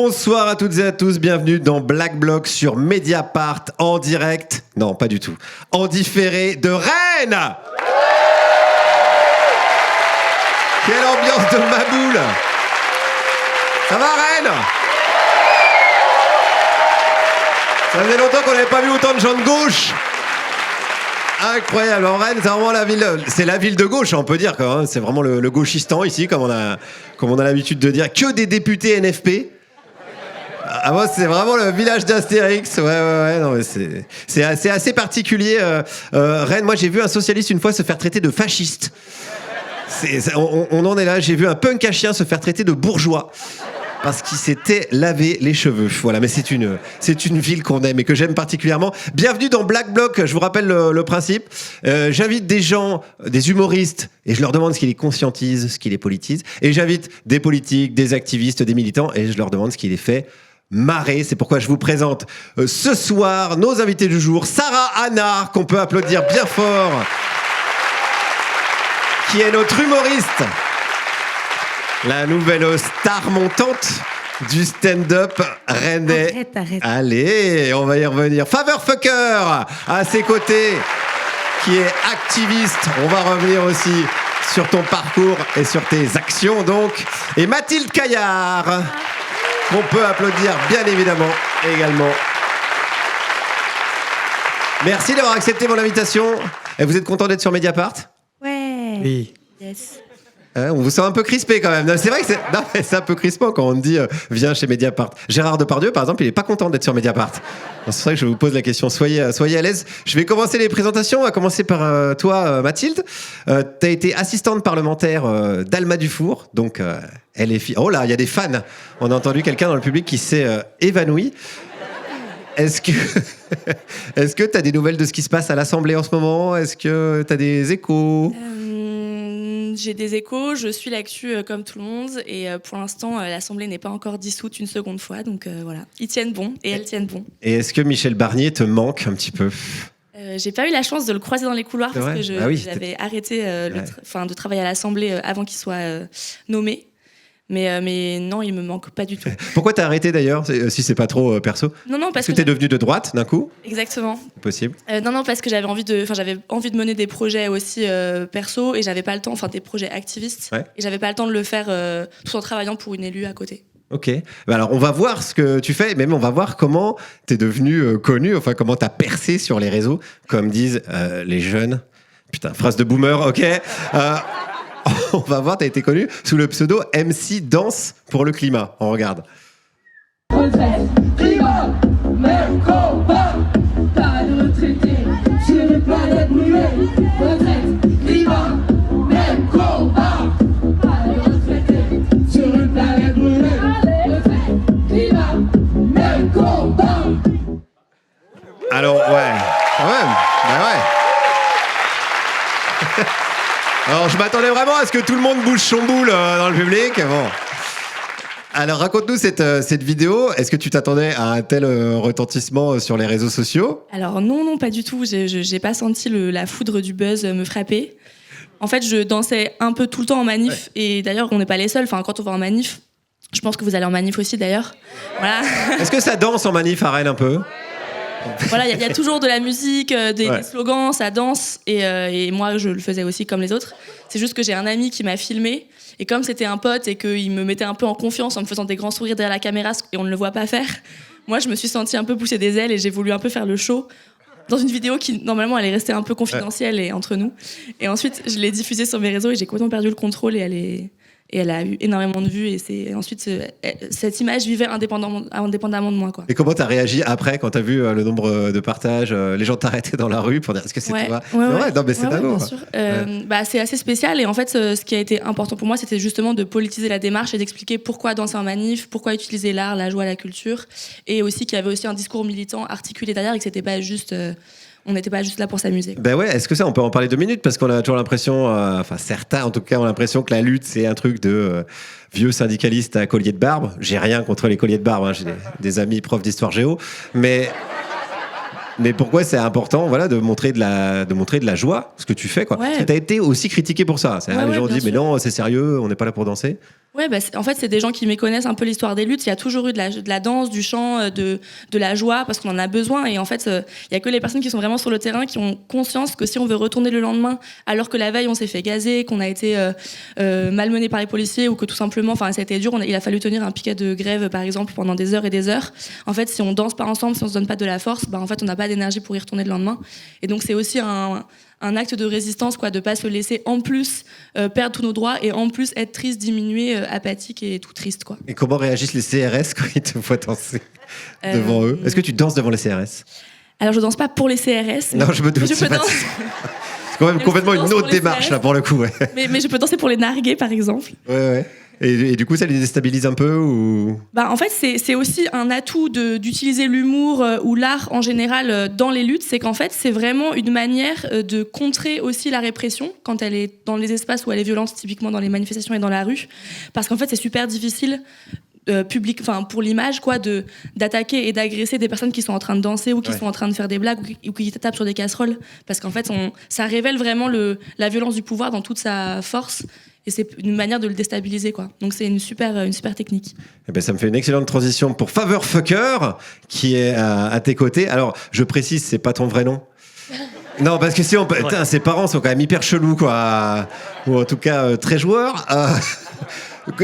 Bonsoir à toutes et à tous, bienvenue dans Black Bloc sur Mediapart en direct, non pas du tout, en différé de Rennes. Quelle ambiance de maboule. Ça va Rennes? Ça faisait longtemps qu'on n'avait pas vu autant de gens de gauche. Incroyable, en Rennes, c'est vraiment la ville, c'est la ville de gauche, on peut dire, quoi, hein. C'est vraiment le gauchistan ici, comme on a l'habitude de dire, que des députés NFP. Ah bon, c'est vraiment le village d'Astérix. Ouais, non, mais c'est assez particulier. Rennes, moi j'ai vu un socialiste une fois se faire traiter de fasciste. On en est là. J'ai vu un punk à chien se faire traiter de bourgeois parce qu'il s'était lavé les cheveux. Voilà, mais c'est une ville qu'on aime et que j'aime particulièrement. Bienvenue dans Black Bloc. Je vous rappelle le principe. J'invite des gens, des humoristes, et je leur demande ce qui les conscientise, ce qui les politise. Et j'invite des politiques, des activistes, des militants, et je leur demande ce qui les fait marrer. C'est pourquoi je vous présente ce soir nos invités du jour. Sarah Hanard, qu'on peut applaudir bien fort, qui est notre humoriste, la nouvelle star montante du stand-up rennais. Arrête. Allez, on va y revenir. Favor Fucker, à ses côtés, qui est activiste. On va revenir aussi sur ton parcours et sur tes actions, donc. Et Mathilde Caillard, qu'on peut applaudir bien évidemment également. Merci d'avoir accepté mon invitation. Et vous êtes content d'être sur Mediapart? Ouais. Oui. Yes. On vous sent un peu crispé quand même. Non, c'est vrai que c'est un peu crispant quand on te dit viens chez Mediapart. Gérard Depardieu, par exemple, il est pas content d'être sur Mediapart. C'est vrai que je vous pose la question. Soyez à l'aise. Je vais commencer les présentations. On va commencer par toi, Mathilde. T'as été assistante parlementaire d'Alma Dufour. Donc, elle est Oh là, il y a des fans. On a entendu quelqu'un dans le public qui s'est évanoui. Est-ce que tu as des nouvelles de ce qui se passe à l'Assemblée en ce moment? Est-ce que tu as des échos? J'ai des échos, je suis l'actu comme tout le monde et pour l'instant l'Assemblée n'est pas encore dissoute une seconde fois, donc voilà, ils tiennent bon et elles tiennent bon. Et est-ce que Michel Barnier te manque un petit peu? J'ai pas eu la chance de le croiser dans les couloirs parce que j'avais arrêté de travailler à l'Assemblée avant qu'il soit nommé. Mais non, il me manque pas du tout. Pourquoi t'as arrêté d'ailleurs, si c'est pas trop perso? Non, parce que t'es devenue de droite d'un coup? Exactement. C'est possible. Non, parce que j'avais envie de mener des projets aussi perso et j'avais pas le temps, des projets activistes, ouais. Et j'avais pas le temps de le faire tout en travaillant pour une élue à côté. Ok. Alors on va voir ce que tu fais, même on va voir comment t'es devenue connue, enfin comment t'as percé sur les réseaux, comme disent les jeunes. Putain, phrase de boomer, ok. On va voir, t'as été connu sous le pseudo MC Danse pour le climat. On regarde. Retraite, climat, même combat. Pas de retraité sur une planète brûlée. Retraite, climat, même combat. Pas de retraité sur une planète brûlée. Retraite, climat, même combat. Alors ouais, quand même, bah ouais. Alors, je m'attendais vraiment à ce que tout le monde bouge son boule dans le public. Bon. Alors, raconte-nous cette vidéo. Est-ce que tu t'attendais à un tel retentissement sur les réseaux sociaux? Alors non, pas du tout. J'ai pas senti la foudre du buzz me frapper. En fait, je dansais un peu tout le temps en manif. Ouais. Et d'ailleurs, on n'est pas les seuls. Quand on va en manif, je pense que vous allez en manif aussi d'ailleurs. Voilà. Est-ce que ça danse en manif à Rennes un peu? Voilà, il y a toujours de la musique, des slogans, ça danse, et moi je le faisais aussi comme les autres. C'est juste que j'ai un ami qui m'a filmé, et comme c'était un pote et qu'il me mettait un peu en confiance en me faisant des grands sourires derrière la caméra, et on ne le voit pas faire, moi je me suis sentie un peu pousser des ailes et j'ai voulu un peu faire le show dans une vidéo qui normalement allait rester un peu confidentielle et entre nous. Et ensuite je l'ai diffusée sur mes réseaux et j'ai complètement perdu le contrôle et elle a eu énormément de vues et ensuite cette image vivait indépendamment de moi, quoi. Et comment t'as réagi après quand t'as vu le nombre de partages, les gens t'arrêtaient dans la rue pour dire est-ce que c'est toi? Ouais, non mais c'est dingue. Bien sûr. C'est assez spécial et en fait ce qui a été important pour moi c'était justement de politiser la démarche et d'expliquer pourquoi danser en manif, pourquoi utiliser l'art, la joie, la culture et aussi qu'il y avait aussi un discours militant articulé derrière et que c'était pas juste on n'était pas juste là pour s'amuser. Ben ouais, est-ce que ça, on peut en parler 2 minutes? Parce qu'on a toujours l'impression, certains en tout cas ont l'impression que la lutte, c'est un truc de vieux syndicalistes à collier de barbe. J'ai rien contre les colliers de barbe, hein. J'ai des amis profs d'histoire géo. Mais pourquoi c'est important, voilà, de montrer de la joie, ce que tu fais, quoi. Ouais. Parce que t'as été aussi critiqué pour ça. Les gens disent, mais non, c'est sérieux, on n'est pas là pour danser. Ouais, en fait, c'est des gens qui méconnaissent un peu l'histoire des luttes. Il y a toujours eu de la danse, du chant, de la joie, parce qu'on en a besoin. Et en fait, il n'y a que les personnes qui sont vraiment sur le terrain qui ont conscience que si on veut retourner le lendemain, alors que la veille, on s'est fait gazer, qu'on a été malmené par les policiers, ou que tout simplement, ça a été dur, il a fallu tenir un piquet de grève, par exemple, pendant des heures et des heures. En fait, si on danse pas ensemble, si on se donne pas de la force, en fait, on n'a pas d'énergie pour y retourner le lendemain. Et donc, c'est aussi un acte de résistance, quoi, de pas se laisser en plus perdre tous nos droits et en plus être triste, diminué, apathique et tout triste, quoi. Et comment réagissent les CRS quand ils te voient danser devant eux? Est-ce que tu danses devant les CRS? Alors je danse pas pour les CRS. Non, je me doute. C'est quand même complètement une autre démarche là pour le coup. Ouais. Mais je peux danser pour les nargués, par exemple. Ouais. Et du coup, ça les déstabilise un peu ou... En fait, c'est aussi un atout d'utiliser l'humour ou l'art en général dans les luttes. C'est qu'en fait, c'est vraiment une manière de contrer aussi la répression quand elle est dans les espaces où elle est violente, typiquement dans les manifestations et dans la rue. Parce qu'en fait, c'est super difficile pour l'image, quoi, d'attaquer et d'agresser des personnes qui sont en train de danser ou qui sont en train de faire des blagues ou qui tapent sur des casseroles. Parce qu'en fait, ça révèle vraiment la violence du pouvoir dans toute sa force. Et c'est une manière de le déstabiliser, quoi. Donc c'est une super technique. Eh ben, ça me fait une excellente transition pour Favor Fucker, qui est à tes côtés. Alors, je précise, c'est pas ton vrai nom. Non, parce que si ses parents sont quand même hyper chelous, quoi. Ou en tout cas, très joueurs.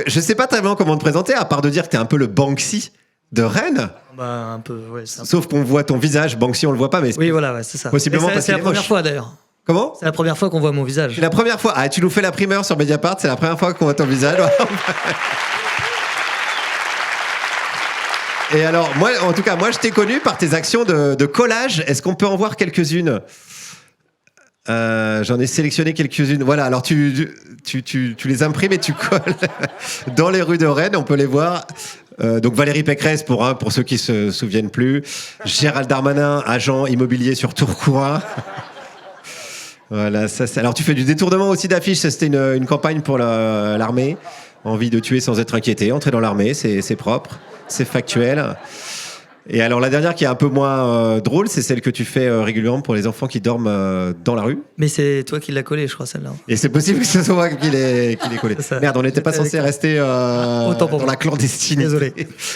Je sais pas tellement comment te présenter, à part de dire que t'es un peu le Banksy de Rennes. Un peu, ouais. Sauf qu'on voit ton visage. Banksy, on le voit pas, mais... Oui, voilà, ouais, c'est ça. Possiblement parce c'est la première fois, d'ailleurs. Comment ? C'est la première fois qu'on voit mon visage. C'est la première fois. Ah, tu nous fais la primeur sur Mediapart, c'est la première fois qu'on voit ton visage. Et alors, moi, en tout cas, je t'ai connu par tes actions de collage. Est-ce qu'on peut en voir quelques-unes ? J'en ai sélectionné quelques-unes. Voilà, alors tu les imprimes et tu colles dans les rues de Rennes, on peut les voir. Donc Valérie Pécresse pour ceux qui se souviennent plus. Gérald Darmanin, agent immobilier sur Tourcoing. Voilà, ça, alors tu fais du détournement aussi d'affiches, c'était une campagne pour l'armée. Envie de tuer sans être inquiété, entrer dans l'armée, c'est propre, c'est factuel. Et alors la dernière qui est un peu moins drôle, c'est celle que tu fais régulièrement pour les enfants qui dorment dans la rue. Mais c'est toi qui l'as collée, je crois, celle-là. Et c'est possible que ce soit moi qui l'ai collée. Merde, on n'était pas censé rester dans la clandestinité. Désolé.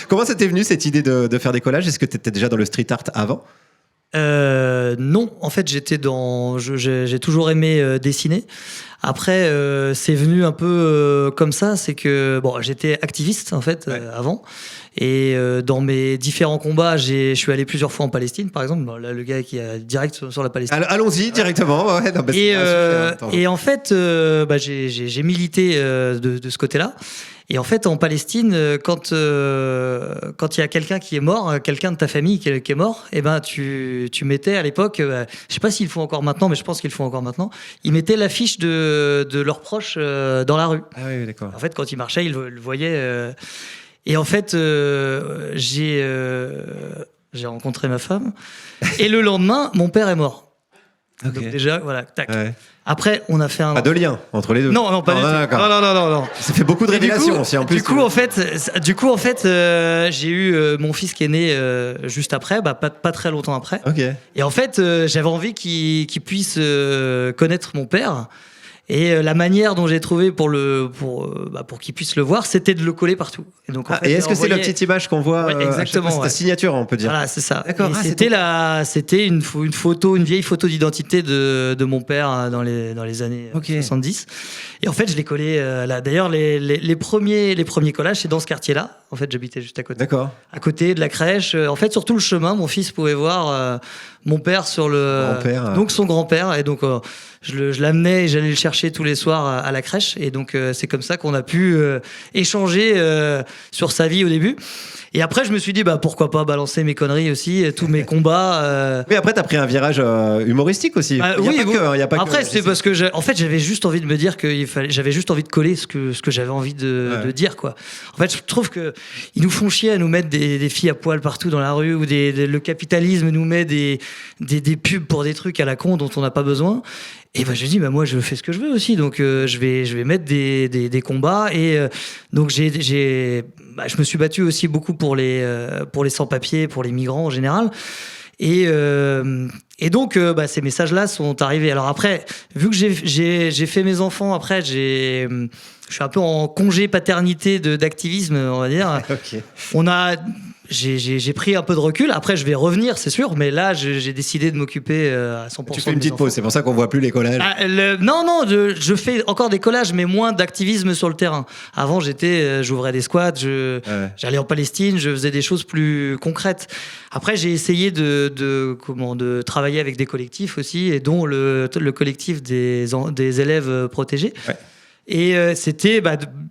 Comment ça t'est venu cette idée de faire des collages ? Est-ce que tu étais déjà dans le street art avant ? Non, en fait, j'ai toujours aimé dessiner. Après, c'est venu un peu comme ça, c'est que j'étais activiste en fait avant, et dans mes différents combats, je suis allé plusieurs fois en Palestine, par exemple. Là, le gars qui est direct sur la Palestine. Allons-y directement. Ouais, non, et en fait, j'ai milité de ce côté-là. Et en fait, en Palestine, quand il y a quelqu'un qui est mort, quelqu'un de ta famille qui est mort, tu mettais à l'époque, je sais pas s'ils le font encore maintenant, mais je pense qu'ils le font encore maintenant, ils mettaient l'affiche de leurs proches dans la rue. Ah oui, d'accord. En fait, quand ils marchaient, ils le voyaient. Et en fait, j'ai rencontré ma femme, et le lendemain, mon père est mort. Okay. Donc déjà, voilà, tac. Ouais. Après, on a fait un... Pas de lien entre les deux. Non, pas du tout. Non. Ça fait beaucoup de révélations aussi, en plus. Du coup, en fait, j'ai eu mon fils qui est né juste après, pas très longtemps après. Okay. Et en fait, j'avais envie qu'il puisse connaître mon père. Et la manière dont j'ai trouvé pour qu'il puisse le voir, c'était de le coller partout. Et donc, en fait, et est-ce que c'est la petite image qu'on voit exactement, c'est ta signature, on peut dire. Voilà, c'est ça. D'accord. C'était une vieille photo d'identité de mon père dans les années 70. Et en fait, je l'ai collé là. D'ailleurs, les premiers collages, c'est dans ce quartier-là. En fait, j'habitais juste à côté. D'accord. À côté de la crèche. En fait, sur tout le chemin, mon fils pouvait voir mon père sur donc son grand-père. Et donc, je l'amenais et j'allais le chercher tous les soirs à la crèche. Et donc, c'est comme ça qu'on a pu échanger sur sa vie au début. Et après, je me suis dit, pourquoi pas balancer mes conneries aussi, tous mes combats. Mais après, t'as pris un virage humoristique aussi. Après, c'est parce que j'avais juste envie de me dire j'avais juste envie de coller ce que j'avais envie de dire, quoi. En fait, je trouve que ils nous font chier à nous mettre des filles à poil partout dans la rue, ou le capitalisme nous met des pubs pour des trucs à la con dont on n'a pas besoin. Et je dis, moi, je fais ce que je veux aussi, donc je vais mettre des combats. Et donc je me suis battu aussi beaucoup pour les sans-papiers, pour les migrants en général. Et donc, ces messages-là sont arrivés. Alors après, vu que j'ai fait mes enfants, après, je suis un peu en congé paternité d'activisme, on va dire. Ok. J'ai pris un peu de recul. Après, je vais revenir, c'est sûr. Mais là, j'ai décidé de m'occuper à 100%. Tu fais une petite pause, c'est pour ça qu'on voit plus les collages. Non, je fais encore des collages, mais moins d'activisme sur le terrain. Avant, j'ouvrais des squats, j'allais en Palestine, je faisais des choses plus concrètes. Après, j'ai essayé de travailler avec des collectifs aussi, et dont le collectif des élèves protégés. Ouais. Et c'était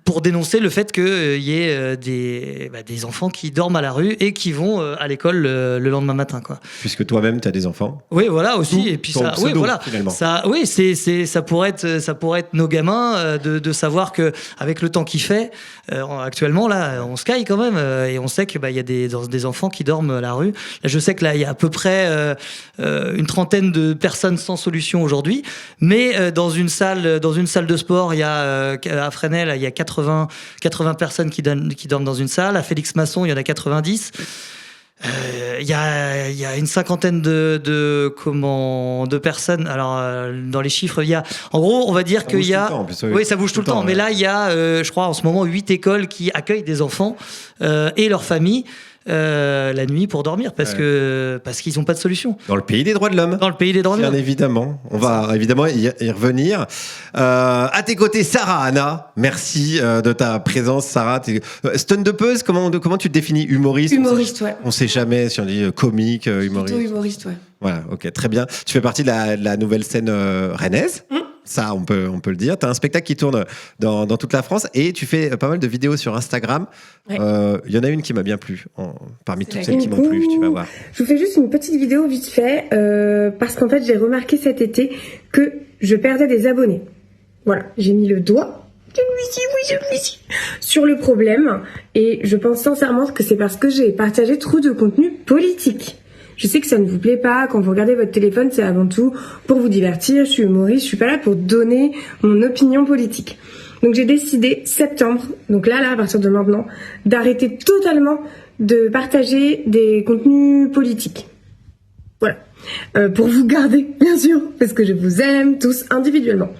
pour dénoncer le fait qu'il y ait des enfants qui dorment à la rue et qui vont à l'école le lendemain matin, quoi. Puisque toi-même, tu as des enfants. Oui, voilà aussi. D'où et puis ton ça, pseudo, oui, voilà. Finalement. Ça, oui, ça pourrait être nos gamins de savoir que avec le temps qu'il fait, actuellement là, on se caille quand même et on sait que il y a des enfants qui dorment à la rue. Là, je sais que là, il y a à peu près une trentaine de personnes sans solution aujourd'hui, mais dans une salle de sport, il y a à Fresnel, il y a 80 personnes qui dorment dans une salle. À Félix Masson, il y en a 90. Il y a une cinquantaine de personnes. Alors, dans les chiffres, il y a... En gros, on va dire qu'il y a... Oui, ça bouge tout le temps. Mais là, il y a, je crois, en ce moment, 8 écoles qui accueillent des enfants et leurs familles la nuit pour dormir parce qu'ils n'ont pas de solution. Dans le pays des droits de l'homme. Dans le pays des droits de l'homme. Bien évidemment. On va évidemment y revenir. À tes côtés, Sarah Anna. Merci de ta présence, Sarah. Stand-upeuse, comment tu te définis? Humoriste? Humoriste, ouais. On sait jamais si on dit comique, humoriste. Plutôt humoriste, ouais. Voilà, ok, très bien. Tu fais partie de la nouvelle scène rennaise. Ça, on peut le dire. Tu as un spectacle qui tourne dans toute la France et tu fais pas mal de vidéos sur Instagram. Il y en a une qui m'a bien plu, parmi toutes celles qui m'ont plu, tu vas voir. Je vous fais juste une petite vidéo vite fait, parce qu'en fait, j'ai remarqué cet été que je perdais des abonnés. Voilà, j'ai mis le doigt sur le problème et je pense sincèrement que c'est parce que j'ai partagé trop de contenu politique. Je sais que ça ne vous plaît pas, quand vous regardez votre téléphone, c'est avant tout pour vous divertir, je suis humoriste, je suis pas là pour donner mon opinion politique. Donc j'ai décidé, septembre, donc là, à partir de maintenant, d'arrêter totalement de partager des contenus politiques. Voilà. Pour vous garder, bien sûr, parce que je vous aime tous individuellement.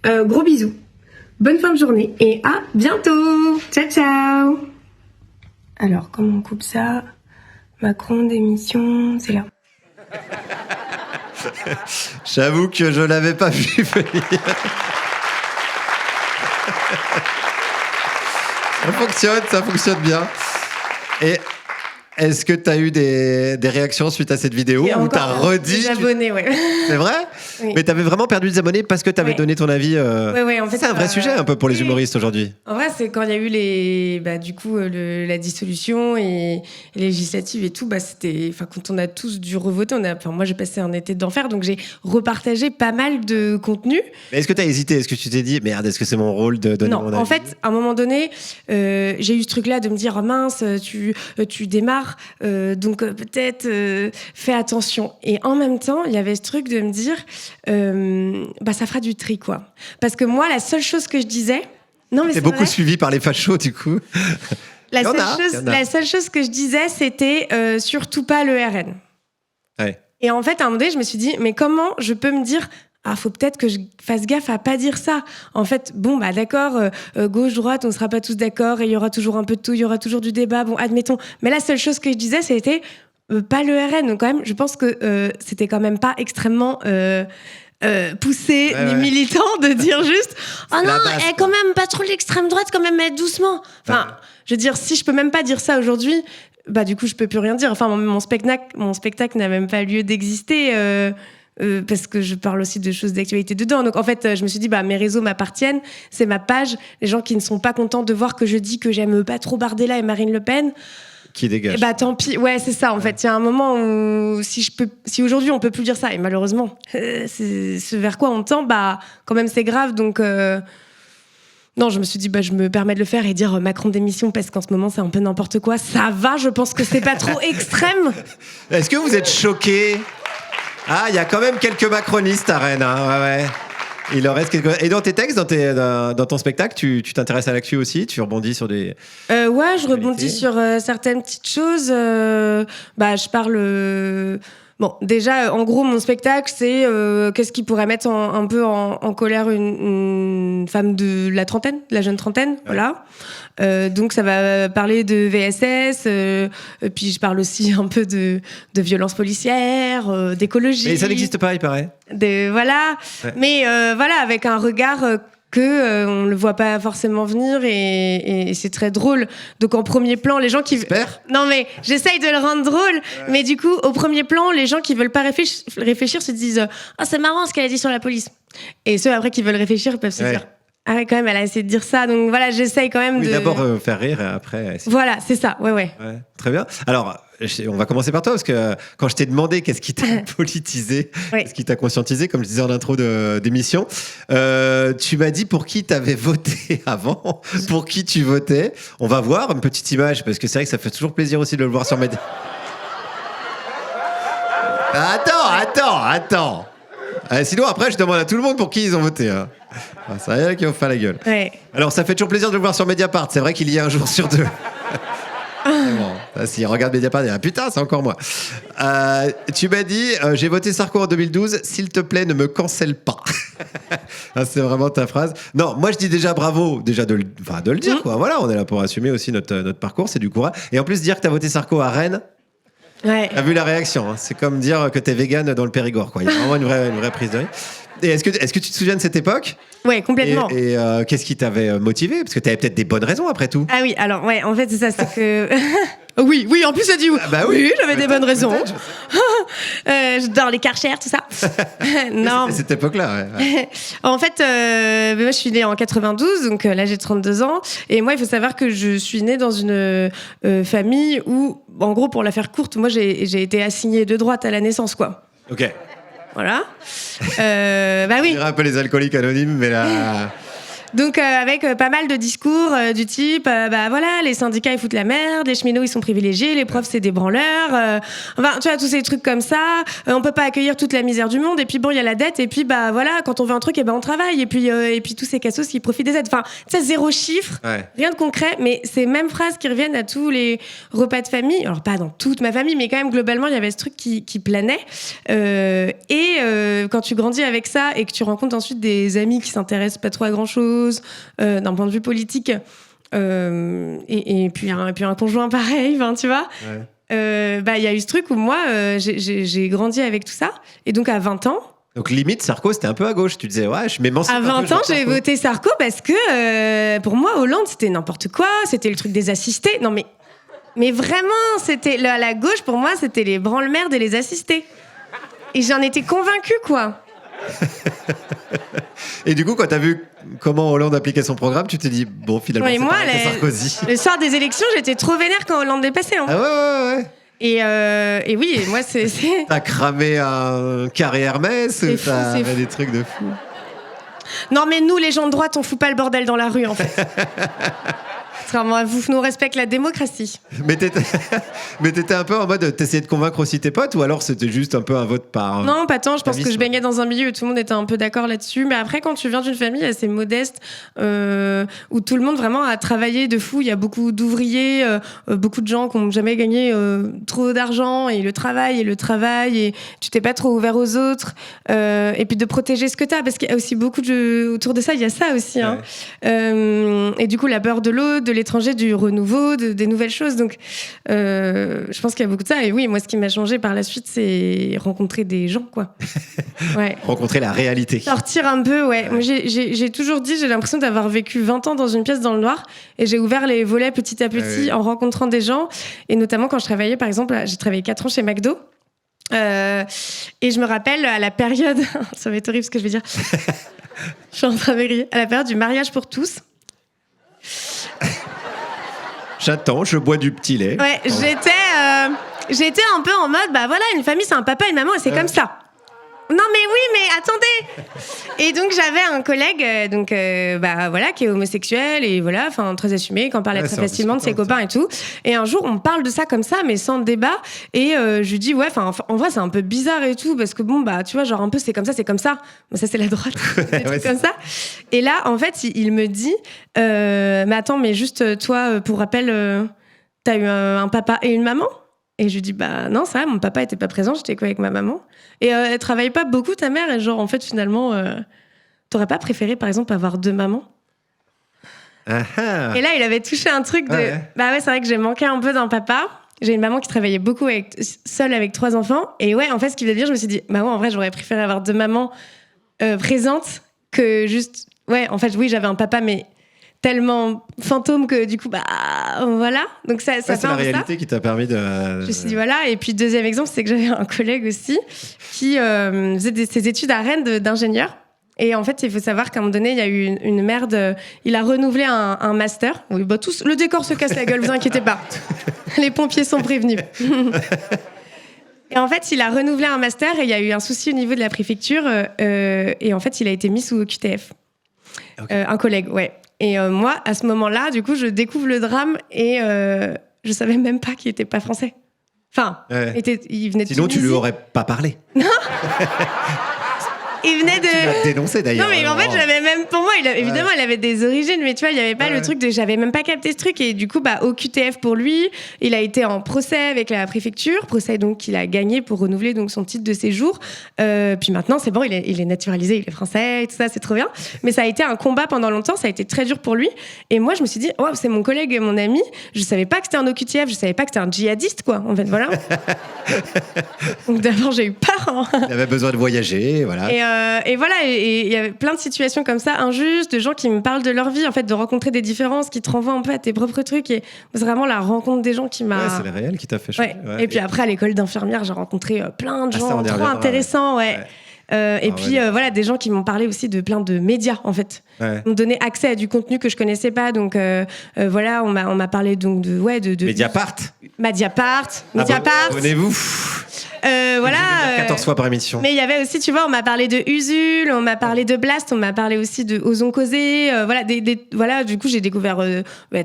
Gros bisous, bonne fin de journée et à bientôt. Ciao, ciao. Alors, comment on coupe ça ? Macron, démission, c'est là. J'avoue que je l'avais pas vu venir. Ça fonctionne bien. Et est-ce que tu as eu des réactions suite à cette vidéo ou tu as redit des abonnés, ouais. C'est vrai? Oui. Mais tu avais vraiment perdu des abonnés parce que tu avais donné ton avis. Ouais, en fait, c'est un vrai sujet un peu pour les humoristes aujourd'hui. En vrai, c'est quand il y a eu la dissolution et les législatives et tout, quand on a tous dû revoter, moi j'ai passé un été d'enfer, donc j'ai repartagé pas mal de contenu. Mais est-ce que tu as hésité? Est-ce que tu t'es dit, merde, est-ce que c'est mon rôle de donner mon avis? Non, en fait, à un moment donné, j'ai eu ce truc-là de me dire, oh mince, tu démarres, donc peut-être fais attention. Et en même temps, il y avait ce truc de me dire, ça fera du tri, quoi. Parce que moi, la seule chose que je disais... Non, mais t'es beaucoup suivi par les fachos, du coup. La seule chose que je disais, c'était surtout pas le RN. Ouais. Et en fait, à un moment donné, je me suis dit, mais comment je peux me dire... faut peut-être que je fasse gaffe à pas dire ça. En fait, d'accord, gauche, droite, on sera pas tous d'accord et il y aura toujours un peu de tout, il y aura toujours du débat, bon, admettons. Mais la seule chose que je disais, c'était pas le RN. Donc quand même, je pense que c'était quand même pas extrêmement poussé ni militant de dire juste quand même pas trop l'extrême droite, quand même, mais doucement. Je veux dire, si je peux même pas dire ça aujourd'hui, du coup, je peux plus rien dire. Enfin, mon spectacle n'a même pas lieu d'exister. Parce que je parle aussi de choses d'actualité dedans. Donc en fait, je me suis dit, mes réseaux m'appartiennent, c'est ma page. Les gens qui ne sont pas contents de voir que je dis que j'aime pas trop Bardella et Marine Le Pen, qui dégage. Tant pis. Ouais, c'est ça. En fait, il y a un moment où si aujourd'hui on peut plus dire ça, et malheureusement, c'est ce vers quoi on tend, quand même c'est grave. Donc non, je me suis dit, je me permets de le faire et dire Macron démission parce qu'en ce moment c'est un peu n'importe quoi. Ça va, je pense que c'est pas trop extrême. Est-ce que vous êtes choqués? Ah, il y a quand même quelques macronistes à Rennes, hein. Ouais. Il en reste quelques... Et dans tes textes, dans ton spectacle, tu t'intéresses à l'actu aussi? Tu rebondis sur des... Ouais, je rebondis sur certaines petites choses. Je parle... Bon, déjà, en gros, mon spectacle, c'est qu'est-ce qui pourrait mettre un peu en colère une femme de la trentaine, de la jeune trentaine, voilà. Donc, ça va parler de VSS, puis je parle aussi un peu de violence policière, d'écologie. Mais ça n'existe pas, il paraît. Voilà. Ouais. Mais voilà, avec un regard... on le voit pas forcément venir et c'est très drôle. Donc en premier plan, les gens qui... J'espère. Non mais j'essaye de le rendre drôle, mais du coup, au premier plan, les gens qui veulent pas réfléchir se disent « Ah, c'est marrant ce qu'elle a dit sur la police ». Et ceux après qui veulent réfléchir peuvent se dire « Ah ouais, quand même, elle a essayé de dire ça ». Donc voilà, j'essaye quand même de... d'abord faire rire et après... Voilà, c'est ça, ouais. Très bien. Alors, on va commencer par toi, parce que quand je t'ai demandé qu'est-ce qui t'a politisé, qu'est-ce qui t'a conscientisé, comme je disais en intro d'émission, tu m'as dit pour qui t'avais voté avant, pour qui tu votais. On va voir une petite image, parce que c'est vrai que ça fait toujours plaisir aussi de le voir sur Média. Attends. Sinon, après, je demande à tout le monde pour qui ils ont voté. Hein. C'est rien qui va faire la gueule. Ouais. Alors, ça fait toujours plaisir de le voir sur Mediapart. C'est vrai qu'il y a un jour sur deux. Bon, s'il regarde Mediapart, il dit « Putain, c'est encore moi ». Tu m'as dit « J'ai voté Sarko en 2012. S'il te plaît, ne me cancelle pas ». C'est vraiment ta phrase. Non, moi, je dis déjà bravo, déjà de le dire. Quoi. Voilà, on est là pour assumer aussi notre parcours. C'est du courage. Et en plus, dire que tu as voté Sarko à Rennes, t'as vu la réaction. Hein. C'est comme dire que t'es végane dans le Périgord. Quoi. Il y a vraiment une vraie prise de risque. Et est-ce que tu te souviens de cette époque ? Ouais, complètement. Et qu'est-ce qui t'avait motivé ? Parce que t'avais peut-être des bonnes raisons après tout. Ah oui, alors ouais, en fait c'est ça, c'est que... oui, en plus ça dit oui. Oui, j'avais des bonnes raisons. Je dors les Karcher, tout ça. Non. C'était cette époque-là, ouais. En fait, moi je suis née en 92, donc là j'ai 32 ans. Et moi il faut savoir que je suis née dans une famille où, en gros pour la faire courte, moi j'ai été assignée de droite à la naissance, quoi. Ok. Voilà. Oui. On dirait un peu les alcooliques anonymes, mais là... Donc avec pas mal de discours du type voilà, les syndicats ils foutent la merde, les cheminots ils sont privilégiés, les profs c'est des branleurs, enfin tu vois tous ces trucs comme ça, on peut pas accueillir toute la misère du monde et puis bon il y a la dette et puis voilà, quand on veut un truc on travaille et puis tous ces cassos qui profitent des aides. Enfin, tu sais, zéro chiffre, rien de concret, mais ces mêmes phrases qui reviennent à tous les repas de famille. Alors pas dans toute ma famille, mais quand même globalement il y avait ce truc qui planait. Quand tu grandis avec ça et que tu rencontres ensuite des amis qui s'intéressent pas trop à grand chose d'un point de vue politique et puis un conjoint pareil, tu vois, il y a eu ce truc où moi j'ai grandi avec tout ça et donc à 20 ans, donc limite Sarko c'était un peu à gauche, tu disais je m'émancipe. À 20 ans j'ai voté Sarko parce que pour moi Hollande c'était n'importe quoi, c'était le truc des assistés. Non mais vraiment c'était la gauche pour moi c'était les branle-merdes et les assistés et j'en étais convaincue, quoi. Et du coup, quand t'as vu comment Hollande appliquait son programme, tu t'es dit, bon, finalement, c'est pareil que Sarkozy. Le soir des élections, j'étais trop vénère quand Hollande est passé. Hein. Ah ouais. Et oui, et moi, c'est... T'as cramé un carré Hermès, t'as fait des trucs de fou. Non, mais nous, les gens de droite, on fout pas le bordel dans la rue, en fait. Contrairement à vous, nous respectons la démocratie. Mais t'étais un peu en mode, t'essayais de convaincre aussi tes potes, ou alors c'était juste un peu un vote par... Non, pas tant. Je pense que je baignais dans un milieu où tout le monde était un peu d'accord là-dessus. Mais après, quand tu viens d'une famille assez modeste, où tout le monde vraiment a travaillé de fou, il y a beaucoup d'ouvriers, beaucoup de gens qui n'ont jamais gagné trop d'argent, et le travail, et tu t'es pas trop ouvert aux autres, et puis de protéger ce que t'as, parce qu'il y a aussi beaucoup autour de ça, il y a ça aussi. Hein. Et du coup, la peur de l'autre, de l'étranger, du renouveau, des nouvelles choses. Donc, je pense qu'il y a beaucoup de ça. Et oui, moi, ce qui m'a changé par la suite, c'est rencontrer des gens, quoi. Ouais. Rencontrer la réalité. Sortir un peu, ouais. Moi, j'ai toujours dit, j'ai l'impression d'avoir vécu 20 ans dans une pièce dans le noir. Et j'ai ouvert les volets petit à petit en rencontrant des gens. Et notamment quand je travaillais, par exemple, j'ai travaillé 4 ans chez McDo. Et je me rappelle à la période... ça va être horrible ce que je vais dire. Je suis en train de rire. À la période du mariage pour tous. J'attends, je bois du petit lait. Ouais, j'étais un peu en mode, voilà, une famille, c'est un papa et une maman, et c'est comme ça. Non mais oui, mais attendez. Et donc j'avais un collègue, voilà, qui est homosexuel et voilà, enfin très assumé, qui en parlait très facilement de ses copains et tout. Et un jour, on parle de ça comme ça, mais sans débat. Et je lui dis ouais, enfin en vrai c'est un peu bizarre et tout parce que bon bah tu vois genre un peu c'est comme ça. Bon, ça c'est la droite, des trucs comme ça. Et là en fait il me dit mais attends mais juste toi pour rappel t'as eu un papa et une maman? Et je lui dis bah non ça va, mon papa était pas présent, j'étais quoi avec ma maman. Et elle travaille pas beaucoup ta mère et genre en fait finalement t'aurais pas préféré par exemple avoir 2 mamans? Et là il avait touché un truc de bah ouais c'est vrai que j'ai manqué un peu d'un papa. J'ai une maman qui travaillait beaucoup seule avec 3 enfants et ouais en fait ce qu'il voulait dire je me suis dit bah ouais en vrai j'aurais préféré avoir 2 mamans présentes que juste ouais en fait oui j'avais un papa mais tellement fantôme que du coup bah voilà donc ça c'est fait la un peu réalité ça. qui t'a permis de Je me suis dit voilà et puis deuxième exemple c'est que j'avais un collègue aussi qui faisait ses études à Rennes d'ingénieur et en fait il faut savoir qu'à un moment donné il y a eu une merde il a renouvelé un master oui bah tous le décor se casse la gueule vous inquiétez pas les pompiers sont prévenus. Et en fait il a renouvelé un master et il y a eu un souci au niveau de la préfecture et en fait il a été mis sous QTF. Un collègue ouais. Et moi, à ce moment-là, du coup, je découvre le drame et je savais même pas qu'il était pas français. Enfin, il venait de Sinon, Tunisie. tu lui aurais pas parlé. Il venait de... Tu l'as dénoncé d'ailleurs. Non, mais en fait, j'avais même... Pour moi, évidemment, il avait des origines, mais tu vois, il n'y avait pas le truc de... J'avais même pas capté ce truc. Et du coup, bah, au QTF pour lui, il a été en procès avec la préfecture. Procès, donc, qu'il a gagné pour renouveler donc, son titre de séjour. Puis maintenant, c'est bon, il est naturalisé, il est français et tout ça, c'est trop bien. Mais ça a été un combat pendant longtemps, ça a été très dur pour lui. Et moi, je me suis dit, oh, c'est mon collègue et mon ami. Je savais pas que c'était un OQTF, je savais pas que c'était un djihadiste, quoi. En fait, voilà. Donc d'abord, j'ai eu peur. Hein. Il avait besoin de voyager, voilà. Et voilà, et il y avait plein de situations comme ça, injustes, de gens qui me parlent de leur vie, en fait, de rencontrer des différences qui te renvoient un peu à tes propres trucs. Et c'est vraiment la rencontre des gens qui m'a... Ouais, c'est le réel qui t'a fait changer. Ouais. Et puis après, à l'école d'infirmière, j'ai rencontré plein de gens ça, on y trop reviendra, intéressants, ouais. Et puis voilà, des gens qui m'ont parlé aussi de plein de médias en fait. Ils m'ont donné accès à du contenu que je connaissais pas, donc voilà, on m'a parlé donc de Mediapart. Abonnez-vous. Voilà. 14 fois par émission. Mais il y avait aussi, tu vois, on m'a parlé de Usul, on m'a parlé de Blast, on m'a parlé aussi de Osons causer. Voilà, du coup, j'ai découvert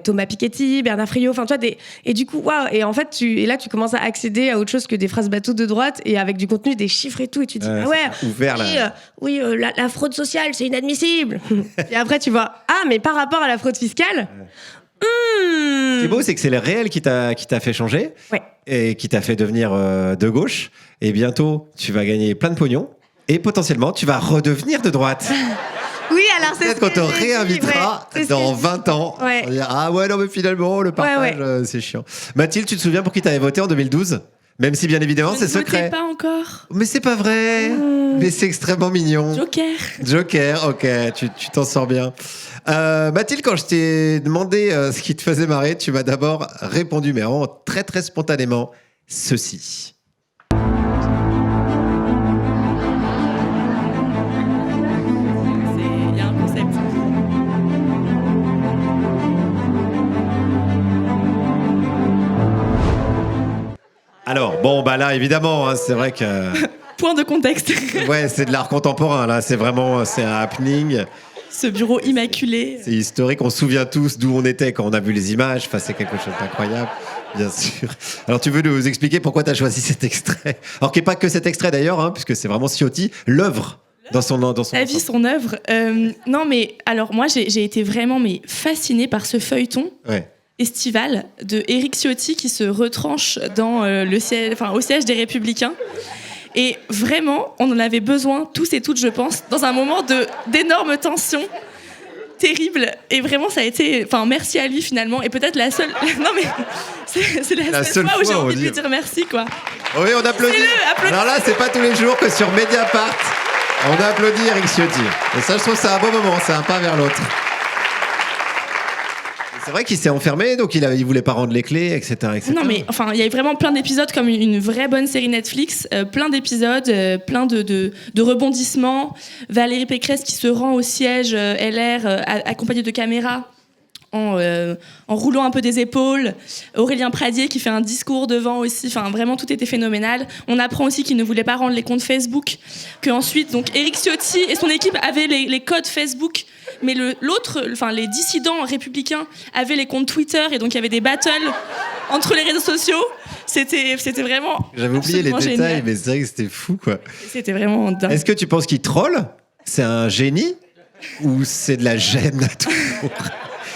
Thomas Piketty, Bernard Friot, enfin, tu vois, et du coup, waouh. Et en fait, là, tu commences à accéder à autre chose que des phrases bateaux de droite et avec du contenu, des chiffres et tout. Et tu te dis, ouvert, la fraude sociale, c'est inadmissible. Et après, tu vois, mais par rapport à la fraude fiscale. Ce qui est beau, c'est que c'est le réel qui t'a fait changer et qui t'a fait devenir de gauche. Et bientôt, tu vas gagner plein de pognon et potentiellement, tu vas redevenir de droite. Oui, alors c'est peut-être qu'on te réinvitera dans 20 ans. Ouais. On dira, non, mais finalement, le partage, c'est chiant. Mathilde, tu te souviens pour qui t'avais voté en 2012 ? Même si, bien évidemment, c'est secret. Je ne votais pas encore. Mais c'est pas vrai. Mais c'est extrêmement mignon. Joker, ok, tu t'en sors bien. Mathilde, quand je t'ai demandé ce qui te faisait marrer, tu m'as d'abord répondu, mais vraiment très très spontanément, ceci. Il y a un concept. Alors, bon, bah là, évidemment, hein, c'est vrai que... Point de contexte. Ouais, c'est de l'art contemporain, là, c'est un happening. Ce bureau immaculé. C'est historique, on se souvient tous d'où on était quand on a vu les images, enfin, c'est quelque chose d'incroyable, bien sûr. Alors, tu veux nous expliquer pourquoi tu as choisi cet extrait ? Alors, qui n'est pas que cet extrait d'ailleurs, hein, puisque c'est vraiment Ciotti, l'œuvre dans son La vie, son œuvre. Non, mais alors, moi, j'ai été vraiment fascinée par ce feuilleton. Ouais. Estival de Éric Ciotti qui se retranche dans au siège des Républicains. Et vraiment, on en avait besoin, tous et toutes, je pense, dans un moment d'énorme tension terrible. Et vraiment, ça a été... Enfin, merci à lui, finalement. Et peut-être la seule... Non, mais c'est la seule fois où j'ai envie de lui dire merci, quoi. Oui, on applaudit. Alors là, c'est pas tous les jours que sur Mediapart, on applaudit Éric Ciotti. Et ça, je trouve ça un bon moment. C'est un pas vers l'autre. C'est vrai qu'il s'est enfermé, donc il voulait pas rendre les clés, etc., etc. Non, mais enfin, il y a vraiment plein d'épisodes comme une vraie bonne série Netflix, plein d'épisodes, plein de rebondissements. Valérie Pécresse qui se rend au siège LR accompagnée de caméras en roulant un peu des épaules. Aurélien Pradier qui fait un discours devant aussi. Enfin, vraiment, tout était phénoménal. On apprend aussi qu'il ne voulait pas rendre les comptes Facebook. Qu'ensuite, donc, Éric Ciotti et son équipe avaient les codes Facebook. Mais les dissidents républicains avaient les comptes Twitter. Et donc, il y avait des battles entre les réseaux sociaux. C'était vraiment. J'avais oublié les détails, génial. mais c'est vrai que c'était fou, quoi. C'était vraiment dingue. Est-ce que tu penses qu'il troll? C'est un génie? Ou c'est de la gêne toujours?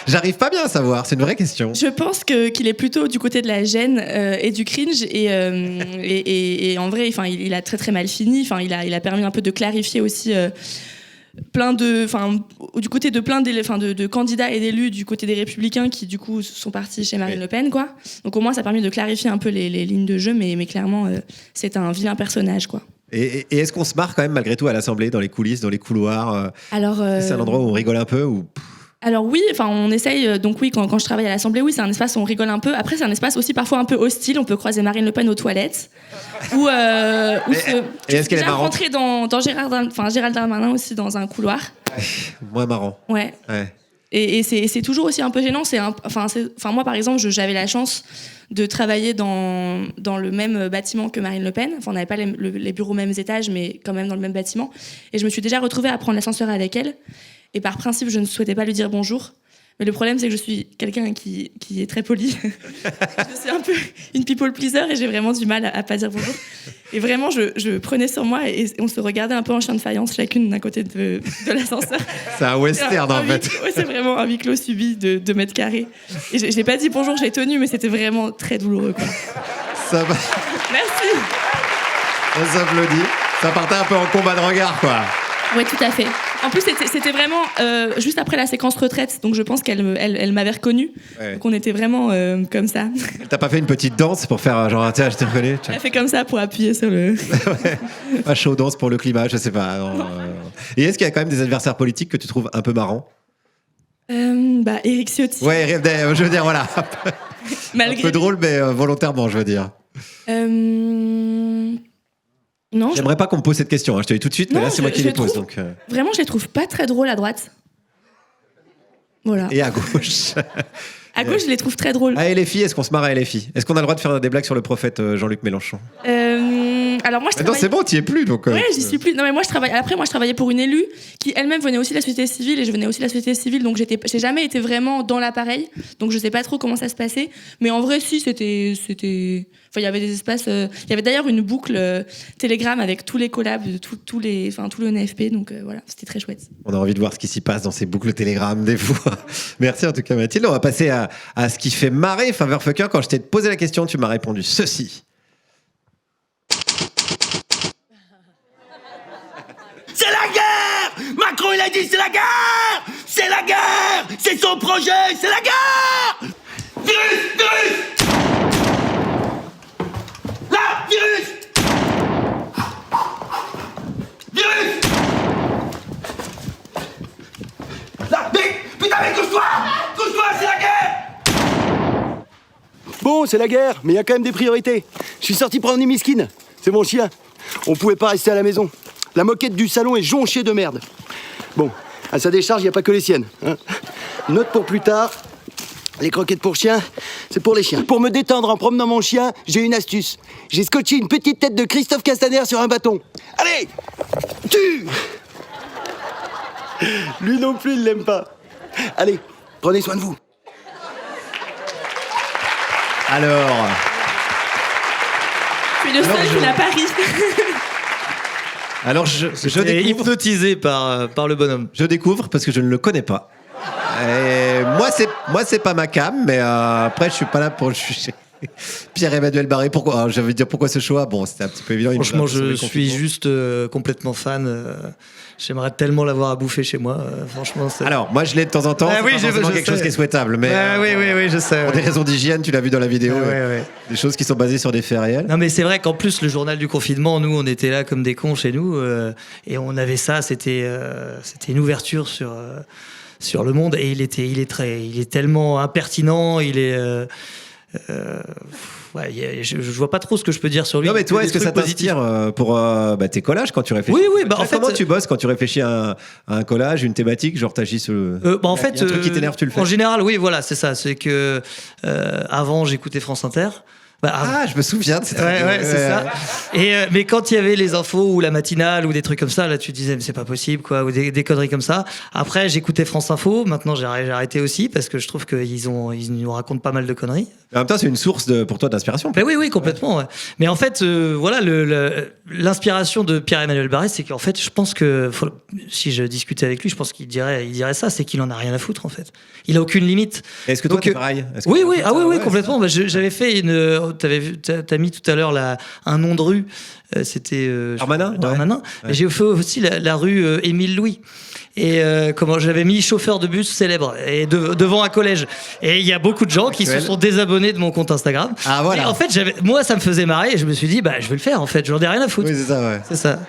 J'arrive pas bien à savoir, c'est une vraie question. Je pense qu'il est plutôt du côté de la gêne et du cringe et en vrai, enfin, il a très très mal fini. Enfin, il a permis un peu de clarifier aussi du côté de plein de candidats et d'élus du côté des Républicains qui du coup sont partis chez Marine Le Pen, quoi. Donc au moins ça a permis de clarifier un peu les lignes de jeu, mais clairement c'est un vilain personnage, quoi. Et est-ce qu'on se marre quand même malgré tout à l'Assemblée, dans les coulisses, dans les couloirs? Alors, c'est un endroit où on rigole un peu ou... Alors oui, enfin on essaye, donc oui, quand je travaille à l'Assemblée, oui, c'est un espace où on rigole un peu. Après, c'est un espace aussi parfois un peu hostile. On peut croiser Marine Le Pen aux toilettes. Et est-ce qu'elle est marrante? Rentrer dans Gérald Darmanin aussi dans un couloir. Moins marrant. Ouais. Et c'est toujours aussi un peu gênant. Moi, par exemple, j'avais la chance de travailler dans le même bâtiment que Marine Le Pen. Enfin, on n'avait pas les bureaux au même étage, mais quand même dans le même bâtiment. Et je me suis déjà retrouvée à prendre l'ascenseur avec elle. Et par principe, je ne souhaitais pas lui dire bonjour. Mais le problème, c'est que je suis quelqu'un qui est très poli. Je suis un peu une people pleaser et j'ai vraiment du mal à pas dire bonjour. Et vraiment, je prenais sur moi et on se regardait un peu en chien de faïence, chacune d'un côté de l'ascenseur. C'est un western, en fait. Ouais, c'est vraiment un huis clos subi de 2 mètres carrés. Et je n'ai pas dit bonjour, j'ai tenu, mais c'était vraiment très douloureux, quoi. Ça va. Merci. On s'applaudit. Ça partait un peu en combat de regard, quoi. Oui, tout à fait. En plus, c'était vraiment juste après la séquence retraite, donc je pense qu'elle m'avait reconnue. Ouais. Donc on était vraiment comme ça. T'as pas fait une petite danse pour faire genre, tiens, je t'ai reconnu? Elle a fait comme ça pour appuyer sur le... Ouais. Pas chaud danse pour le climat, je sais pas. Et est-ce qu'il y a quand même des adversaires politiques que tu trouves un peu marrants? Éric Ciotti. Ouais, je veux dire, voilà. Malgré un peu drôle, mais volontairement, je veux dire. Non, j'aimerais pas qu'on me pose cette question, hein. Je te dis tout de suite, mais là c'est moi qui les pose. Donc, Vraiment, je les trouve pas très drôles à droite. Voilà. Et à gauche? À gauche, je les trouve très drôles. À LFI, est-ce qu'on se marre à LFI? Est-ce qu'on a le droit de faire des blagues sur le prophète Jean-Luc Mélenchon? Alors moi, je travaille... Non, c'est bon, t'y es plus, donc... Ouais, j'y suis plus. Non, mais moi, je travaillais pour une élue qui elle-même venait aussi de la société civile et je venais aussi de la société civile, donc j'ai jamais été vraiment dans l'appareil, donc je sais pas trop comment ça se passait. Mais en vrai, si, c'était... Enfin, il y avait des espaces... Il y avait d'ailleurs une boucle Telegram avec tous les collabs de tout le NFP, donc voilà, c'était très chouette. On a envie de voir ce qui s'y passe dans ces boucles Telegram, des fois. Merci en tout cas, Mathilde. On va passer à ce qui fait marrer Faverfucker. Quand je t'ai posé la question, tu m'as répondu ceci. C'est la guerre! Macron, il a dit c'est la guerre! C'est la guerre! C'est son projet! C'est la guerre! Virus! Là! Virus! Virus! Là! Putain, mais couche-toi! Couche-toi, c'est la guerre! Bon, c'est la guerre, mais il y a quand même des priorités. Je suis sorti prendre Miskin. C'est mon chien. On pouvait pas rester à la maison. La moquette du salon est jonchée de merde. Bon, à sa décharge, il n'y a pas que les siennes. Hein. Note pour plus tard, les croquettes pour chien, c'est pour les chiens. Pour me détendre en promenant mon chien, j'ai une astuce. J'ai scotché une petite tête de Christophe Castaner sur un bâton. Allez, tue! Lui non plus, il l'aime pas. Allez, prenez soin de vous. Alors... Je suis le seul qui n'a pas ri. Alors, je découvre... hypnotisé par le bonhomme. Je découvre parce que je ne le connais pas. Et moi, c'est pas ma cam, mais après, je suis pas là pour le juger. Pierre-Emmanuel Barré, pourquoi? J'avais dire pourquoi ce choix? Bon, c'était un petit peu évident. Franchement, je suis juste complètement fan. J'aimerais tellement l'avoir à bouffer chez moi. Franchement, c'est... Alors, moi, je l'ai de temps en temps. Ah, oui, c'est pas forcément quelque chose qui est souhaitable, mais oui, je sais. Pour des raisons d'hygiène, tu l'as vu dans la vidéo. Ouais. Des choses qui sont basées sur des faits réels. Non, mais c'est vrai qu'en plus, le journal du confinement, nous, on était là comme des cons chez nous, et on avait ça. C'était une ouverture sur le monde, et il est tellement impertinent. Il est je vois pas trop ce que je peux dire sur lui. Non, mais toi, Des est-ce que ça trucs positifs. t'inspire pour tes collages quand tu réfléchis? Oui, en fait, comment tu bosses quand tu réfléchis à un collage, une thématique, genre t'agis sur le. En fait, il y a un truc qui t'énerve, tu le fais. En général, oui, voilà, c'est ça. C'est que avant, j'écoutais France Inter. Je me souviens de cette radio. Ouais, c'est ça. Et mais quand il y avait les infos ou la matinale ou des trucs comme ça, là, tu te disais mais c'est pas possible, quoi, ou des conneries comme ça. Après, j'écoutais France Info. Maintenant, j'ai arrêté aussi parce que je trouve qu'ils nous racontent pas mal de conneries. En même temps, c'est une source pour toi d'inspiration. Ben oui, complètement. Ouais. Mais en fait, voilà, l'inspiration de Pierre-Emmanuel Barré, c'est qu'en fait, je pense que si je discutais avec lui, je pense qu'il dirait ça, c'est qu'il en a rien à foutre en fait. Il a aucune limite. Est-ce que toi, t'es pareil? Oui, complètement. J'avais fait t'as mis tout à l'heure un nom de rue. C'était Darmanin. Ouais. J'ai fait aussi la rue Émile Louis. Et comment j'avais mis chauffeur de bus célèbre et devant un collège. Et il y a beaucoup de gens qui se sont désabonnés de mon compte Instagram. Ah voilà. Et en fait, moi, ça me faisait marrer et je me suis dit, je vais le faire. En fait, j'en ai rien à foutre. Oui, c'est ça. Ouais. C'est ça.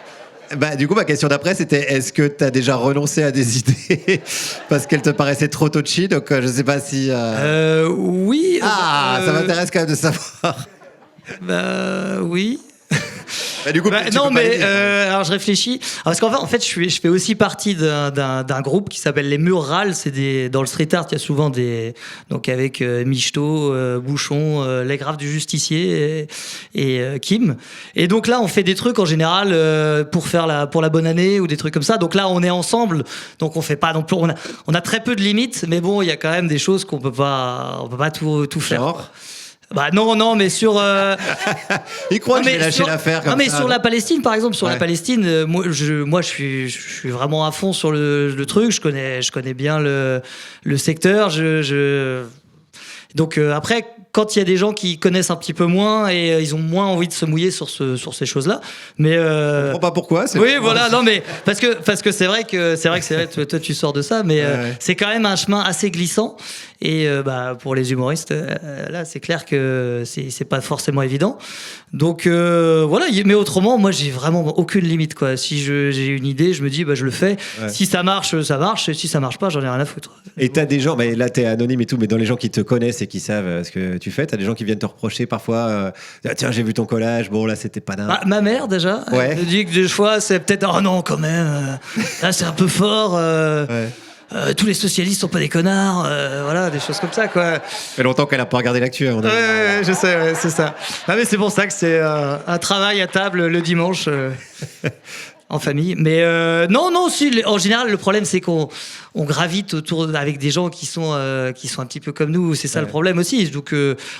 Du coup, ma question d'après, c'était est-ce que tu as déjà renoncé à des idées parce qu'elles te paraissaient trop touchy? Donc, je sais pas si. Oui. Ça m'intéresse quand même de savoir. Oui. Du coup, alors je réfléchis. Parce qu'en fait, je fais aussi partie d'un groupe qui s'appelle les Murales. Dans le street art, il y a souvent donc avec Michto, Bouchon, les Graves du Justicier et Kim. Et donc là, on fait des trucs en général pour la bonne année ou des trucs comme ça. Donc là, on est ensemble. Donc on fait pas non plus. On a très peu de limites, mais bon, il y a quand même des choses qu'on peut pas tout faire. Genre. Non, mais sur. Il croit que je vais lâcher l'affaire comme ça. Non, mais sur la Palestine, par exemple, la Ouais. Palestine, moi, je suis vraiment à fond sur le truc. Je connais bien le secteur. Donc après, quand il y a des gens qui connaissent un petit peu moins et ils ont moins envie de se mouiller sur ces choses-là, mais Je comprends pas pourquoi. oui, voilà, non, mais parce que c'est vrai que toi tu sors de ça, mais c'est quand même un chemin assez glissant. Et pour les humoristes, là, c'est clair que c'est pas forcément évident. Donc voilà, mais autrement, moi, j'ai vraiment aucune limite, quoi. Si j'ai une idée, je me dis, je le fais. Ouais. Si ça marche, ça marche. Et si ça marche pas, j'en ai rien à foutre. Et t'as des gens, mais là t'es anonyme et tout, mais dans les gens qui te connaissent et qui savent ce que tu fais, t'as des gens qui viennent te reprocher parfois. Tiens, j'ai vu ton collage. Bon, là, c'était pas dingue. Ma mère déjà, Ouais. elle me dit que des fois, c'est peut-être oh non quand même. Là, c'est un peu fort. Ouais. Tous les socialistes sont pas des connards, voilà, des choses comme ça, quoi. Ça fait longtemps qu'elle a pas regardé l'actu. Ouais, je sais, c'est ça. Ah, mais c'est pour ça que c'est un travail à table le dimanche en famille. Mais non, en général, le problème, c'est qu'on gravite autour avec des gens qui sont un petit peu comme nous. C'est ça le problème aussi. Donc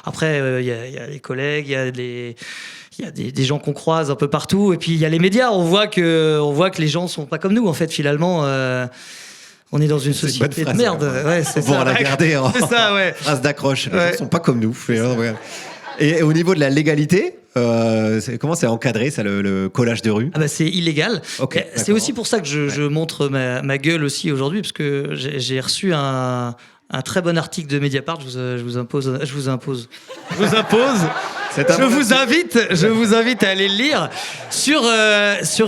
après, il y a les collègues, il y a des gens qu'on croise un peu partout, et puis il y a les médias. On voit que les gens sont pas comme nous, en fait, finalement. On est dans une société de merde. Ouais, c'est Bon, ça. on l'a gardé. Hein. C'est ça, ouais. Phrase d'accroche. Les gens sont pas comme nous. Et au niveau de la légalité, comment c'est encadré, ça, le collage de rue? C'est illégal. Ok, c'est d'accord. aussi pour ça que je montre ma gueule aussi aujourd'hui, parce que j'ai reçu un très bon article de Mediapart. Je vous impose. Je vous invite à aller le lire sur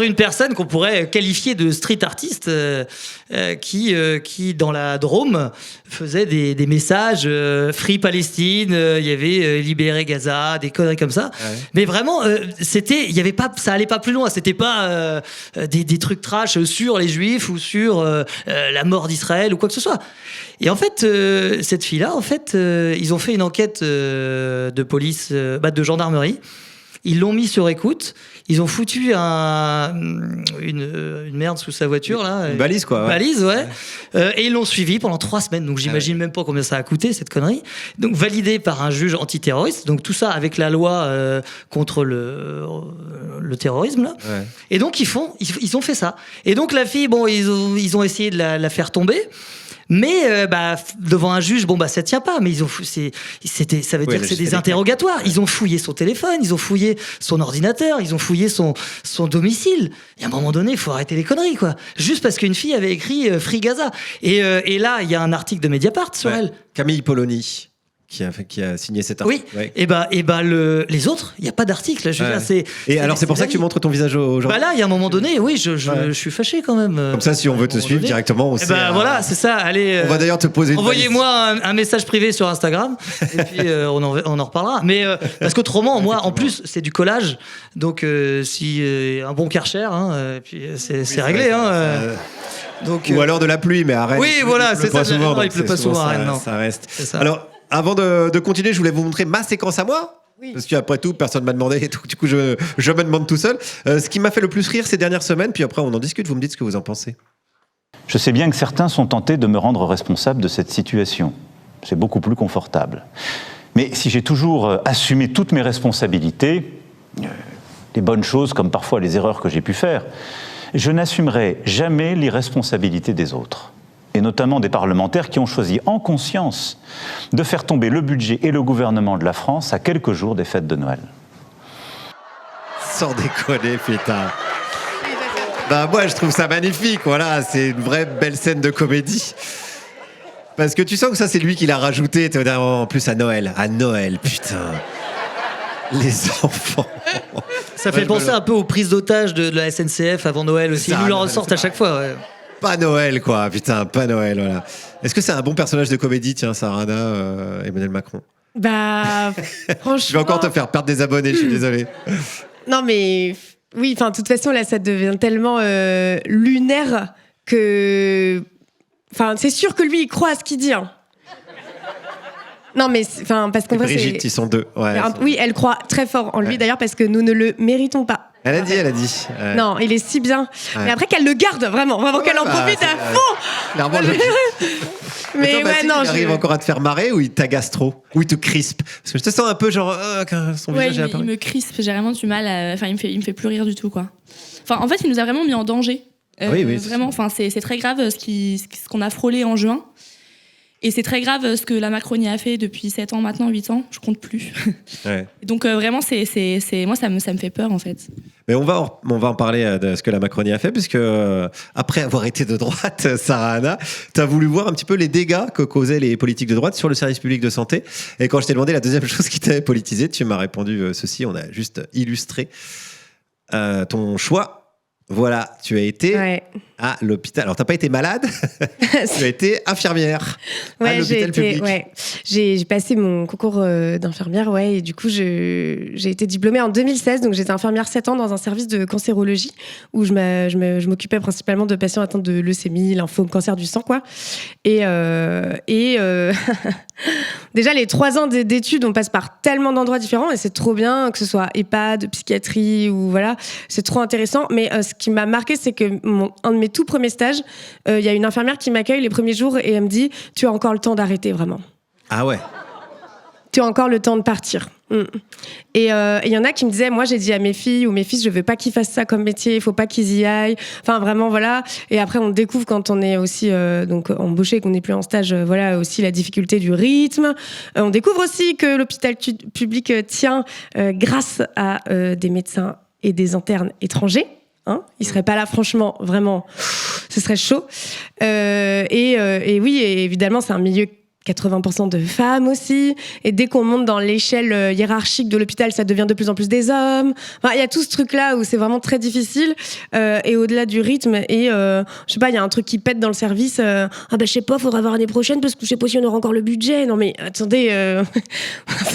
une personne qu'on pourrait qualifier de street artiste qui dans la Drôme faisait des messages Free Palestine, il y avait libérer Gaza, des conneries comme ça. Ouais. Mais vraiment ça allait pas plus loin, c'était pas des trucs trash sur les Juifs ou sur la mort d'Israël ou quoi que ce soit. Et en fait, cette fille-là, ils ont fait une enquête de police, de gendarmerie. Ils l'ont mis sur écoute. Ils ont foutu une merde sous sa voiture, là. Une balise, quoi. Une balise, ouais. Et ils l'ont suivi pendant 3 semaines. Donc, j'imagine même pas combien ça a coûté, cette connerie. Donc, validé par un juge antiterroriste. Donc, tout ça avec la loi contre le terrorisme, là. Ouais. Et donc, ils ont fait ça. Et donc, la fille, ils ont essayé de la faire tomber. Mais devant un juge, ça tient pas. Mais ça veut dire que c'est des interrogatoires. Ils ont fouillé son téléphone, ils ont fouillé son ordinateur, ils ont fouillé son domicile. Et à un moment donné, il faut arrêter les conneries, quoi. Juste parce qu'une fille avait écrit Free Gaza. Et là, il y a un article de Mediapart sur elle. Camille Polony. qui a signé cet article. Oui, Ouais. les autres, il n'y a pas d'article. Je veux dire, Et alors, c'est pour ça que tu montres ton visage aux gens. Bah là, il y a un moment donné, oui, je suis fâché quand même. Comme ça, si on veut te suivre directement, on sait. Voilà, c'est ça. Allez, on va d'ailleurs te poser une envoyez-moi un message privé sur Instagram et puis on en reparlera. Mais parce qu'autrement, moi, en plus, c'est du collage. Donc, si un bon Karcher, puis c'est réglé. Donc, ou alors de la pluie, mais à Rennes. Oui, voilà, c'est ça. Il pleut pas souvent à Rennes, non. Ça reste. Ça. Alors, avant de continuer, je voulais vous montrer ma séquence à moi. Oui. Parce qu'après tout, personne m'a demandé et tout. Du coup, je me demande tout seul. Ce qui m'a fait le plus rire ces dernières semaines, puis après, on en discute. Vous me dites ce que vous en pensez. Je sais bien que certains sont tentés de me rendre responsable de cette situation. C'est beaucoup plus confortable. Mais si j'ai toujours assumé toutes mes responsabilités, les bonnes choses comme parfois les erreurs que j'ai pu faire, je n'assumerai jamais l'irresponsabilité des autres, et notamment des parlementaires qui ont choisi en conscience de faire tomber le budget et le gouvernement de la France à quelques jours des fêtes de Noël. Sans déconner, putain. Bah moi, je trouve ça magnifique, voilà, c'est une vraie belle scène de comédie. Parce que tu sens que ça, c'est lui qui l'a rajouté, en plus à Noël. À Noël, putain. Les enfants. Ça fait penser un peu aux prises d'otages de la SNCF avant Noël aussi. Ils nous le ressortent à chaque fois. Ouais. Pas Noël, quoi. Putain, pas Noël, voilà. Est-ce que c'est un bon personnage de comédie, tiens, Sarah, Emmanuel Macron? Bah, franchement... Je vais encore te faire perdre des abonnés, je suis désolé. Non, mais... Oui, enfin, de toute façon, là, ça devient tellement lunaire que... Enfin, c'est sûr que lui, il croit à ce qu'il dit, hein. Non, mais parce qu'en vrai, Brigitte, ils sont deux. Ouais, oui, elle croit très fort en lui, d'ailleurs, parce que nous ne le méritons pas. Elle a dit. Non, il est si bien. Ouais. Mais après qu'elle le garde, vraiment qu'elle en profite à fond. Clairement, mais toi, Mathilde, il arrive encore à te faire marrer ou il t'agace trop? Ou il te crispe? Parce que je te sens un peu genre... son visage est apparu. Il me crispe, j'ai vraiment du mal à... Enfin, il me fait plus rire du tout, quoi. Enfin, en fait, il nous a vraiment mis en danger. Oui, vraiment, c'est très grave ce qu'on a frôlé en juin. Et c'est très grave ce que la Macronie a fait depuis 7 ans maintenant, 8 ans, je compte plus. Ouais. Donc vraiment, moi, ça me fait peur, en fait. Mais on va en parler de ce que la Macronie a fait, puisque après avoir été de droite, Sarah Hanna, tu as voulu voir un petit peu les dégâts que causaient les politiques de droite sur le service public de santé. Et quand je t'ai demandé la deuxième chose qui t'avait politisé, tu m'as répondu ceci, on a juste illustré ton choix. Voilà, tu as été à l'hôpital. Alors, tu n'as pas été malade, tu as été infirmière à l'hôpital public. J'ai passé mon concours d'infirmière, et du coup, j'ai été diplômée en 2016. Donc, j'étais infirmière 7 ans dans un service de cancérologie où je m'occupais principalement de patients atteints de leucémie, lymphome, cancer du sang, quoi. Et déjà, les 3 ans d'études, on passe par tellement d'endroits différents et c'est trop bien, que ce soit EHPAD, psychiatrie ou voilà, c'est trop intéressant. Mais ce qui m'a marqué, c'est que un de mes tout premiers stages, il y a une infirmière qui m'accueille les premiers jours et elle me dit « Tu as encore le temps d'arrêter, vraiment. » Ah ouais. Tu as encore le temps de partir. Et il y en a qui me disaient, moi j'ai dit à mes filles ou mes fils, je veux pas qu'ils fassent ça comme métier, il faut pas qu'ils y aillent. Enfin vraiment voilà. Et après on découvre quand on est aussi donc embauché, qu'on n'est plus en stage, voilà aussi la difficulté du rythme. On découvre aussi que l'hôpital public tient grâce à des médecins et des internes étrangers. Ils seraient pas là, franchement, vraiment, ce serait chaud. Et oui, et évidemment, c'est un milieu 80% de femmes aussi. Et dès qu'on monte dans l'échelle hiérarchique de l'hôpital, ça devient de plus en plus des hommes. Enfin, il y a tout ce truc-là où c'est vraiment très difficile. Et au-delà du rythme, et je sais pas, il y a un truc qui pète dans le service. Je sais pas, faudra voir l'année prochaine parce que je sais pas si on aura encore le budget. Non mais attendez,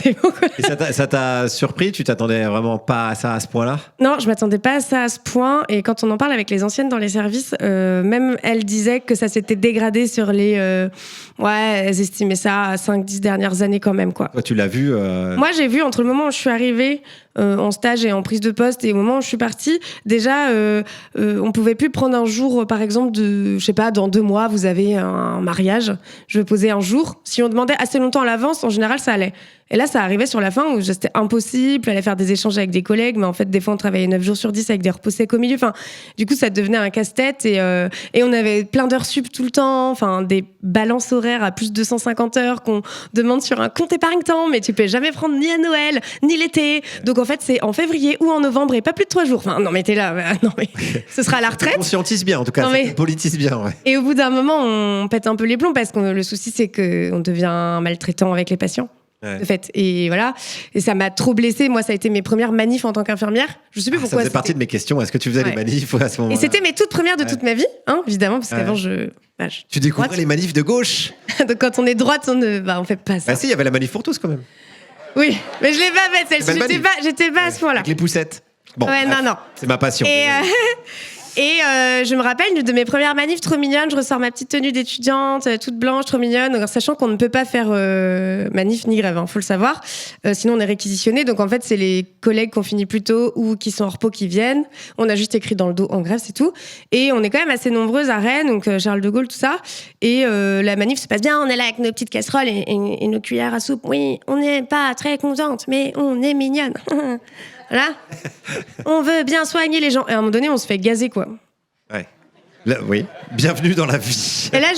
c'est bon, quoi. Et ça t'a surpris? Tu t'attendais vraiment pas à ça à ce point-là? Non, je m'attendais pas à ça à ce point. Et quand on en parle avec les anciennes dans les services, même elles disaient que ça s'était dégradé sur les... elles estimaient ça à 5-10 dernières années quand même, quoi. Toi, tu l'as vu Moi, j'ai vu entre le moment où je suis arrivée en stage et en prise de poste et au moment où je suis partie, déjà, on pouvait plus prendre un jour, par exemple, je sais pas, dans 2 mois, vous avez un mariage, je veux poser un jour. Si on demandait assez longtemps à l'avance, en général, ça allait. Et là, ça arrivait sur la fin où c'était impossible, fallait faire des échanges avec des collègues, mais en fait, des fois, on travaillait 9 jours sur 10 avec des repos secs au milieu. Enfin, du coup, ça devenait un casse-tête et on avait plein d'heures sup tout le temps, enfin, des balances horaires à plus de 250 heures qu'on demande sur un compte épargne-temps, mais tu peux jamais prendre ni à Noël, ni l'été. Donc, en fait, c'est en février ou en novembre et pas plus de 3 jours. Enfin, non, mais t'es là, non, mais ce sera à la retraite. Conscientise bien, en tout cas, ça politise bien, ouais. Et au bout d'un moment, on pète un peu les plombs parce que le souci, c'est qu'on devient maltraitant avec les patients. de fait. Et voilà. Et ça m'a trop blessée. Moi, ça a été mes premières manifs en tant qu'infirmière. Je sais plus Ça pourquoi. faisait partie de mes questions. Est-ce que tu faisais les manifs à ce moment-là? Et c'était mes toutes premières de toute ma vie, hein, évidemment, parce qu'avant, Tu découvrais les manifs de gauche? Donc quand on est droite, on fait pas ça. Bah si, il y avait la manif pour tous quand même. Oui, mais je l'ai pas faite celle-ci. J'étais pas à ce point-là. Avec les poussettes. Bon, Ouais, non. c'est ma passion. Et je me rappelle de mes premières manifs trop mignonnes. Je ressors ma petite tenue d'étudiante, toute blanche, trop mignonne, en sachant qu'on ne peut pas faire manif ni grève, faut le savoir. Sinon, on est réquisitionné. Donc, en fait, c'est les collègues qui ont fini plus tôt ou qui sont en repos qui viennent. On a juste écrit dans le dos en grève, c'est tout. Et on est quand même assez nombreuses à Rennes, donc Charles de Gaulle, tout ça. Et la manif se passe bien. On est là avec nos petites casseroles et nos cuillères à soupe. Oui, on n'est pas très contente, mais on est mignonne. Voilà. On veut bien soigner les gens. Et à un moment donné, on se fait gazer, quoi. Ouais. Là, oui. Bienvenue dans la vie. Et là,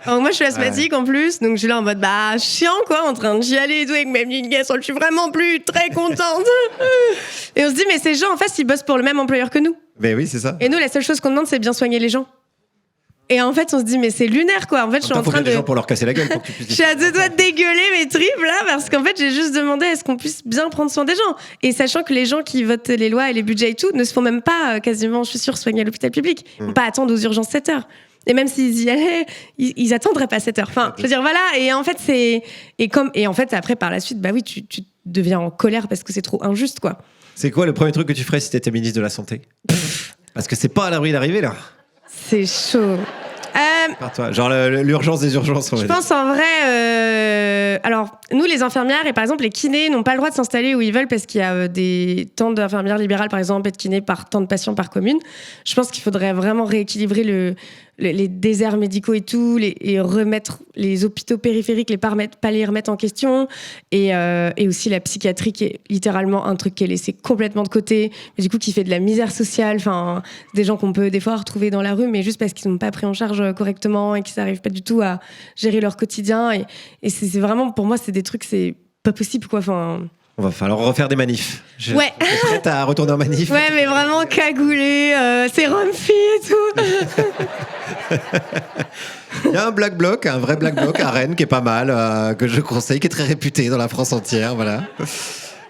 alors, moi, je suis asthmatique en plus, donc je suis là en mode, chiant, quoi, en train de chialer et tout avec ma petite casserole. Je suis vraiment plus très contente. Et on se dit, mais ces gens, en face, ils bossent pour le même employeur que nous. Mais oui, c'est ça. Et nous, la seule chose qu'on demande, c'est bien soigner les gens. Et en fait, on se dit, mais c'est lunaire, quoi. En fait, je suis en train de. Des gens pour leur casser la gueule pour que tu puisses. Je suis à deux doigts de dégueuler mes tripes, là, parce qu'en fait, j'ai juste demandé est-ce qu'on puisse bien prendre soin des gens. Et sachant que les gens qui votent les lois et les budgets et tout ne se font même pas, quasiment, je suis sûre, soigner à l'hôpital public. Ils vont pas attendre aux urgences 7 heures. Et même s'ils y allaient, ils attendraient pas 7 heures. Enfin, je veux dire, voilà. Et en fait, et en fait, après, par la suite, oui, tu deviens en colère parce que c'est trop injuste, quoi. C'est quoi le premier truc que tu ferais si t'étais ministre de la Santé? Parce que c'est pas à l'abri d'arriver, là. C'est chaud. Par toi. Genre l'urgence des urgences. Je pense en vrai. Alors, nous, les infirmières et par exemple les kinés n'ont pas le droit de s'installer où ils veulent parce qu'il y a des temps d'infirmières libérales, par exemple, et de kinés par temps de patients par commune. Je pense qu'il faudrait vraiment rééquilibrer les déserts médicaux et tout, et remettre les hôpitaux périphériques, pas les remettre en question, et aussi la psychiatrie qui est littéralement un truc qui est laissé complètement de côté, mais du coup qui fait de la misère sociale, enfin des gens qu'on peut des fois retrouver dans la rue, mais juste parce qu'ils n'ont pas pris en charge correctement et qu'ils n'arrivent pas du tout à gérer leur quotidien, et c'est vraiment, pour moi, c'est des trucs, c'est pas possible, quoi. Enfin. On va falloir refaire des manifs. Ouais. T'es prête à retourner en manif? Ouais, mais vraiment cagoulé, sérum-fille et tout. Il y a un black bloc, un vrai black bloc à Rennes qui est pas mal, que je conseille, qui est très réputé dans la France entière, voilà.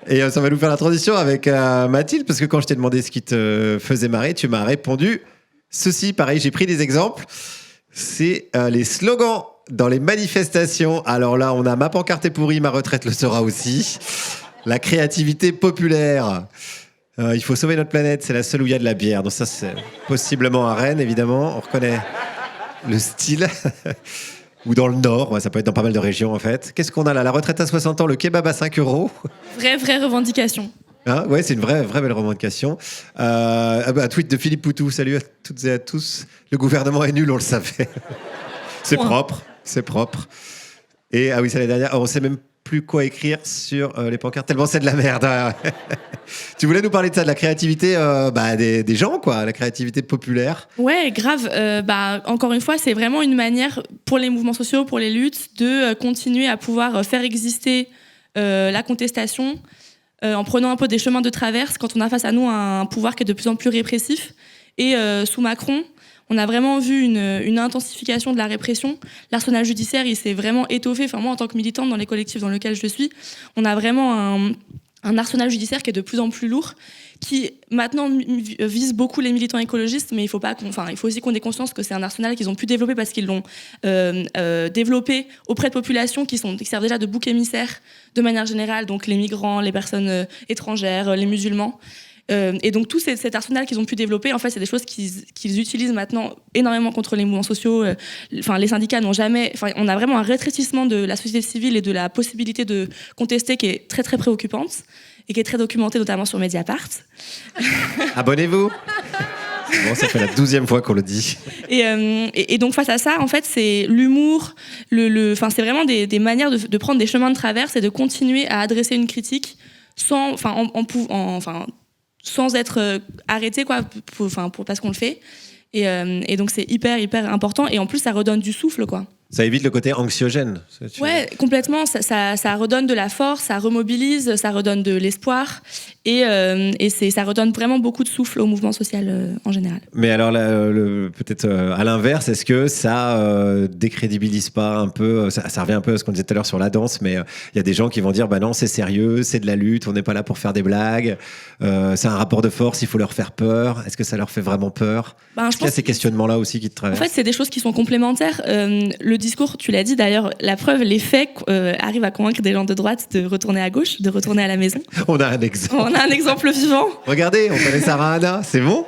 Et ça va nous faire la transition avec Mathilde, parce que quand je t'ai demandé ce qui te faisait marrer, tu m'as répondu ceci. Pareil, j'ai pris des exemples. C'est les slogans dans les manifestations. Alors là, on a ma pancarte est pourrie, ma retraite le sera aussi. La créativité populaire. Il faut sauver notre planète, c'est la seule où il y a de la bière. Donc ça, c'est possiblement à Rennes, évidemment. On reconnaît le style. Ou dans le Nord, ouais, ça peut être dans pas mal de régions, en fait. Qu'est-ce qu'on a là? La retraite à 60 ans, le kebab à 5 €. Vraie revendication. Hein, ouais, c'est une vraie belle revendication. Un tweet de Philippe Poutou. Salut à toutes et à tous. Le gouvernement est nul, on le savait. C'est propre, c'est propre. Et ah oui, c'est la dernière. On sait même plus quoi écrire sur les pancartes, tellement c'est de la merde. Tu voulais nous parler de ça, de la créativité des gens, quoi, la créativité populaire. Ouais, grave. Encore une fois, c'est vraiment une manière pour les mouvements sociaux, pour les luttes, de continuer à pouvoir faire exister la contestation en prenant un peu des chemins de traverse quand on a face à nous un pouvoir qui est de plus en plus répressif. Et sous Macron, on a vraiment vu une intensification de la répression. L'arsenal judiciaire, il s'est vraiment étoffé. Enfin, moi, en tant que militante dans les collectifs dans lesquels je suis, on a vraiment un arsenal judiciaire qui est de plus en plus lourd, qui maintenant vise beaucoup les militants écologistes, mais il faut aussi qu'on ait conscience que c'est un arsenal qu'ils ont pu développer parce qu'ils l'ont développé auprès de populations qui servent déjà de bouc émissaire de manière générale, donc les migrants, les personnes étrangères, les musulmans. Et donc tout cet arsenal qu'ils ont pu développer, en fait, c'est des choses qu'ils utilisent maintenant énormément contre les mouvements sociaux. Les syndicats n'ont jamais... on a vraiment un rétrécissement de la société civile et de la possibilité de contester qui est très, très préoccupante et qui est très documentée, notamment sur Mediapart. Abonnez-vous. Bon, ça fait la 12e fois qu'on le dit. Et donc face à ça, en fait, c'est l'humour, c'est vraiment des manières de prendre des chemins de traverse et de continuer à adresser une critique sans être arrêté, quoi, parce qu'on le fait. Et donc c'est hyper important. Et en plus, ça redonne du souffle, quoi. Ça évite le côté anxiogène. Ouais, complètement. Ça redonne de la force, ça remobilise, ça redonne de l'espoir. Et ça redonne vraiment beaucoup de souffle au mouvement social en général. Mais alors, peut-être à l'inverse, est-ce que ça décrédibilise pas un peu ça revient un peu à ce qu'on disait tout à l'heure sur la danse, mais il y a des gens qui vont dire bah non, c'est sérieux, c'est de la lutte, on n'est pas là pour faire des blagues, c'est un rapport de force, il faut leur faire peur. Est-ce que ça leur fait vraiment peur? Est-ce qu'il y a ces questionnements-là aussi qui te traversent? En fait, c'est des choses qui sont complémentaires. Le discours, tu l'as dit d'ailleurs, la preuve, les faits arrivent à convaincre des gens de droite de retourner à gauche, de retourner à la maison. On a un exemple. On a un exemple vivant. Regardez, on connaît Sarah Hanna, c'est bon?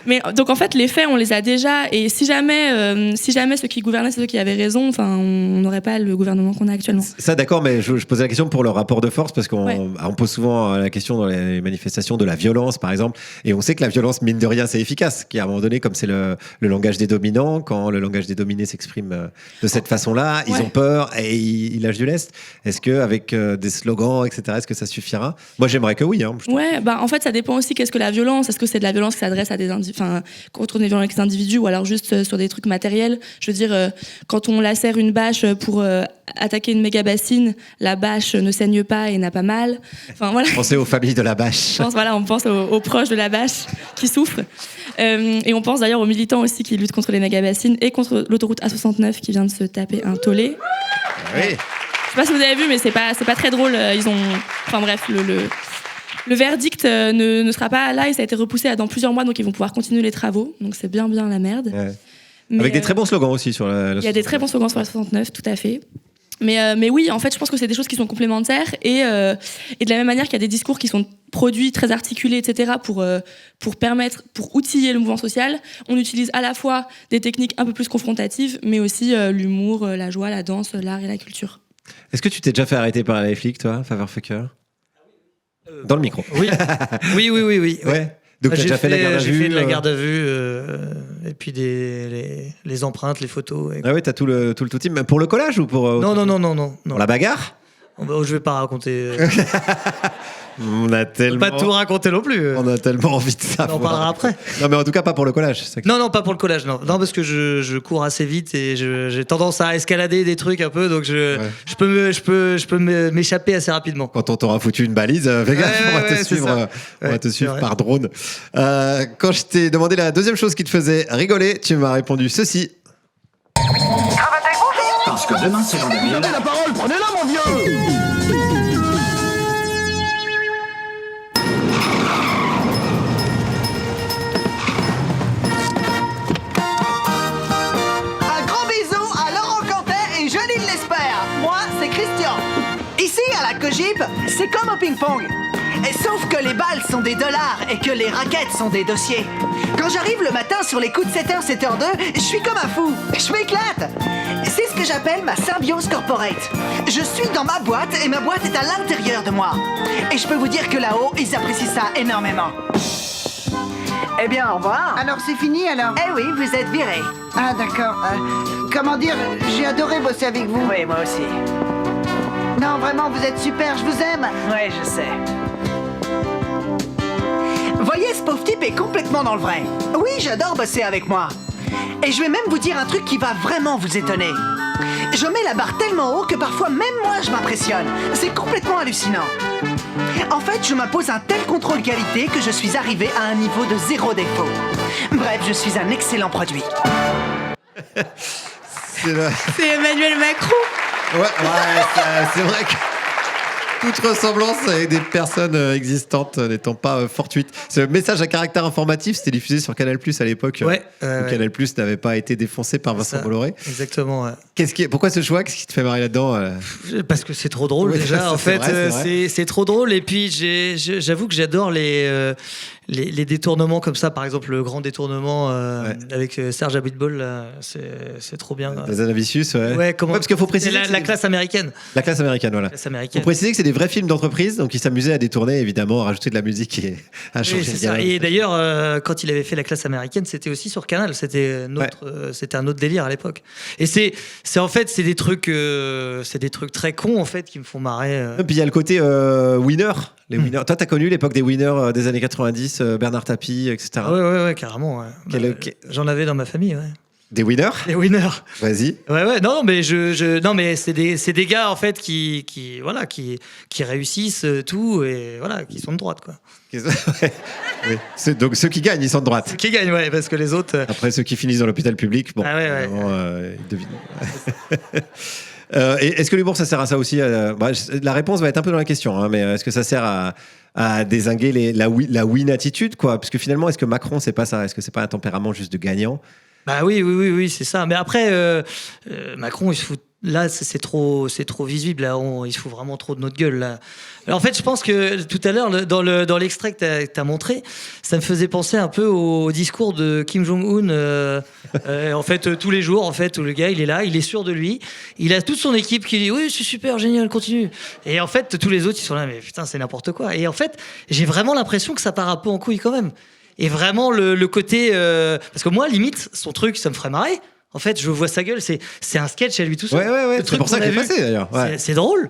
Mais donc en fait, les faits, on les a déjà. Et si jamais ceux qui gouvernaient, c'est ceux qui avaient raison, enfin, on n'aurait pas le gouvernement qu'on a actuellement. Ça, d'accord, mais je posais la question pour le rapport de force, parce qu'on pose souvent la question dans les manifestations de la violence, par exemple, et on sait que la violence, mine de rien, c'est efficace. Qu'à un moment donné, comme c'est le langage des dominants, quand le langage des dominés s'exprime de cette façon-là, ils ont peur et ils lâchent du lest. Est-ce qu'avec des slogans, etc., est-ce que ça suffira? Moi, j'aimerais que oui. Ouais, bah en fait, ça dépend aussi qu'est-ce que la violence. Est-ce que c'est de la violence qui s'adresse à des contre des violences individus ou alors juste sur des trucs matériels. Je veux dire, quand on lacère une bâche pour attaquer une méga bassine, la bâche ne saigne pas et n'a pas mal. Enfin, voilà. Pensez aux familles de la bâche. On pense aux proches de la bâche qui souffrent. Et on pense d'ailleurs aux militants aussi qui luttent contre les méga bassines et contre l'autoroute A69 qui vient de se taper un tollé. Oui. Je sais pas si vous avez vu, mais c'est pas très drôle. Enfin bref, le verdict ne sera pas là et ça a été repoussé dans plusieurs mois, donc ils vont pouvoir continuer les travaux. Donc c'est bien la merde. Ouais. Mais, avec des très bons slogans aussi sur la il y a des très bons slogans sur la 69, tout à fait. Mais oui, en fait, je pense que c'est des choses qui sont complémentaires et de la même manière qu'il y a des discours qui sont produits, très articulés, etc., pour outiller le mouvement social, on utilise à la fois des techniques un peu plus confrontatives, mais aussi l'humour, la joie, la danse, l'art et la culture. Est-ce que tu t'es déjà fait arrêter par les flics, toi, Faverfucker? Dans le micro. Oui. Oui. Ouais. Donc t'as déjà fait la garde à vue? J'ai fait de la garde à vue, et puis les empreintes, les photos. Ah ouais, t'as tout le team. Pour le collage ou pour... Non. Pour la bagarre? Je vais pas raconter. On a tellement... Pas tout raconter non plus. On a tellement envie de ça. On en parlera après. Non, mais en tout cas, pas pour le collage. Non, pas pour le collage, non. Non, parce que je cours assez vite et j'ai tendance à escalader des trucs un peu, donc je peux m'échapper assez rapidement. Quand on t'aura foutu une balise, fais gaffe, on va te suivre par drone. Quand je t'ai demandé la deuxième chose qui te faisait rigoler, tu m'as répondu ceci. Parce que demain, c'est l'an 2000. Donnez la parole, prenez-la, mon vieux! Un gros bisou à Laurent Cantet et Jeanine l'espère. Moi, c'est Christian. Ici, à la Cogip, c'est comme au ping-pong. Et sauf que les balles sont des dollars et que les raquettes sont des dossiers. Quand j'arrive le matin sur les coups de 7h, 7h02, je suis comme un fou. Je m'éclate. C'est ce que j'appelle ma symbiose corporate. Je suis dans ma boîte et ma boîte est à l'intérieur de moi. Et je peux vous dire que là-haut, ils apprécient ça énormément. Eh bien, au revoir. Alors c'est fini alors? Eh oui, vous êtes virés. Ah d'accord. Comment dire, j'ai adoré bosser avec vous. Oui, moi aussi. Non, vraiment, vous êtes super, je vous aime. Ouais, je sais. Voyez, ce pauvre type est complètement dans le vrai. Oui, j'adore bosser avec moi. Et je vais même vous dire un truc qui va vraiment vous étonner. Je mets la barre tellement haut que parfois même moi je m'impressionne. C'est complètement hallucinant. En fait, je m'impose un tel contrôle qualité que je suis arrivé à un niveau de 0 défaut. Bref, je suis un excellent produit. C'est Emmanuel Macron. Ouais, c'est vrai que toute ressemblance avec des personnes existantes n'étant pas fortuite. Ce message à caractère informatif, c'était diffusé sur Canal+ à l'époque. Ouais. Où Canal+ n'avait pas été défoncé par Vincent Bolloré. Exactement. Ouais. Pourquoi ce choix? Qu'est-ce qui te fait marrer là-dedans? Parce que c'est trop drôle déjà. En fait, c'est trop drôle. Et puis j'avoue que j'adore les détournements comme ça. Par exemple, le grand détournement avec Serge Abitbol, c'est trop bien. Les Anavicius, parce qu'il faut préciser la classe américaine. La classe américaine, voilà. Faut préciser que c'est des vrais films d'entreprise, donc ils s'amusaient à détourner, évidemment, à rajouter de la musique et à changer. Oui, c'est ça. Et d'ailleurs, quand il avait fait la classe américaine, c'était aussi sur Canal. C'était un autre délire à l'époque. Et c'est des trucs très cons en fait qui me font marrer. Et puis il y a le côté winner. Les winners. Toi, t'as connu l'époque des winners des années 90, Bernard Tapie, etc. Ouais, carrément. Ouais. J'en avais dans ma famille, ouais. Des winners. Les winners. Vas-y. Ouais, non, mais non, mais c'est des gars en fait qui réussissent tout et voilà, qui sont de droite, quoi. Ouais. Oui. Donc ceux qui gagnent, ils sont de droite. Qui gagnent, ouais, parce que les autres. Après, ceux qui finissent dans l'hôpital public, bon. Ah ouais. Ils devinent. Et est-ce que l'humour, ça sert à ça aussi la réponse va être un peu dans la question, hein, mais est-ce que ça sert à dézinguer la win attitude, quoi? Parce que finalement, est-ce que Macron, c'est pas ça? Est-ce que c'est pas un tempérament juste de gagnant? Bah oui, c'est ça. Mais après, Macron, il se fout. Là, c'est trop visible. Là, il se fout vraiment trop de notre gueule. Là. Alors, en fait, je pense que tout à l'heure, dans l'extrait que t'as montré, ça me faisait penser un peu au discours de Kim Jong-un. En fait, tous les jours, en fait, où le gars, il est là, il est sûr de lui. Il a toute son équipe qui dit oui, c'est super, génial, continue. Et en fait, tous les autres, ils sont là, mais putain, c'est n'importe quoi. Et en fait, j'ai vraiment l'impression que ça part un peu en couille quand même. Et vraiment le côté parce que moi, limite, son truc, ça me ferait marrer. En fait, je vois sa gueule, c'est un sketch à lui tout seul. Ouais. C'est pour ça qu'il est passé d'ailleurs. Ouais. C'est drôle,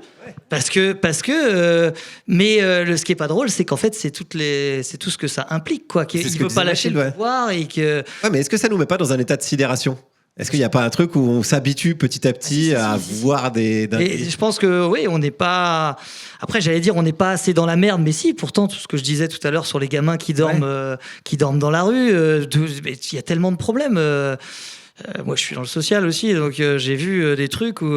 parce que mais ce qui est pas drôle, c'est qu'en fait, c'est tout ce que ça implique, quoi. Qu'il veut pas lâcher le pouvoir et que. Ouais, mais est-ce que ça nous met pas dans un état de sidération? Est-ce qu'il n'y a pas un truc où on s'habitue petit à petit à voir des... Et je pense que oui, on n'est pas... Après, j'allais dire, on n'est pas assez dans la merde, mais si, pourtant, tout ce que je disais tout à l'heure sur les gamins qui dorment dans la rue, il y a tellement de problèmes. Moi, je suis dans le social aussi, donc j'ai vu des trucs où,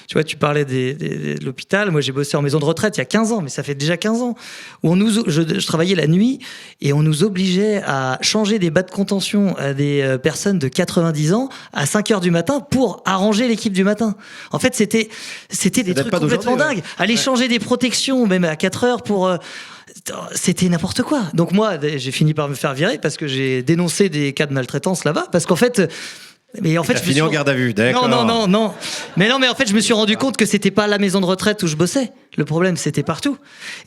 tu vois, tu parlais de l'hôpital. Moi, j'ai bossé en maison de retraite il y a 15 ans, mais ça fait déjà 15 ans, où je travaillais la nuit et on nous obligeait à changer des bas de contention à des personnes de 90 ans à 5h du matin pour arranger l'équipe du matin. En fait, c'était des trucs complètement dingues. Aller changer des protections, même à 4h pour... c'était n'importe quoi. Donc moi, j'ai fini par me faire virer parce que j'ai dénoncé des cas de maltraitance là-bas. Parce qu'en fait... Mais en fait, fini en garde à vue, d'accord. Non. Mais en fait, je me suis rendu compte que c'était pas la maison de retraite où je bossais. Le problème, c'était partout.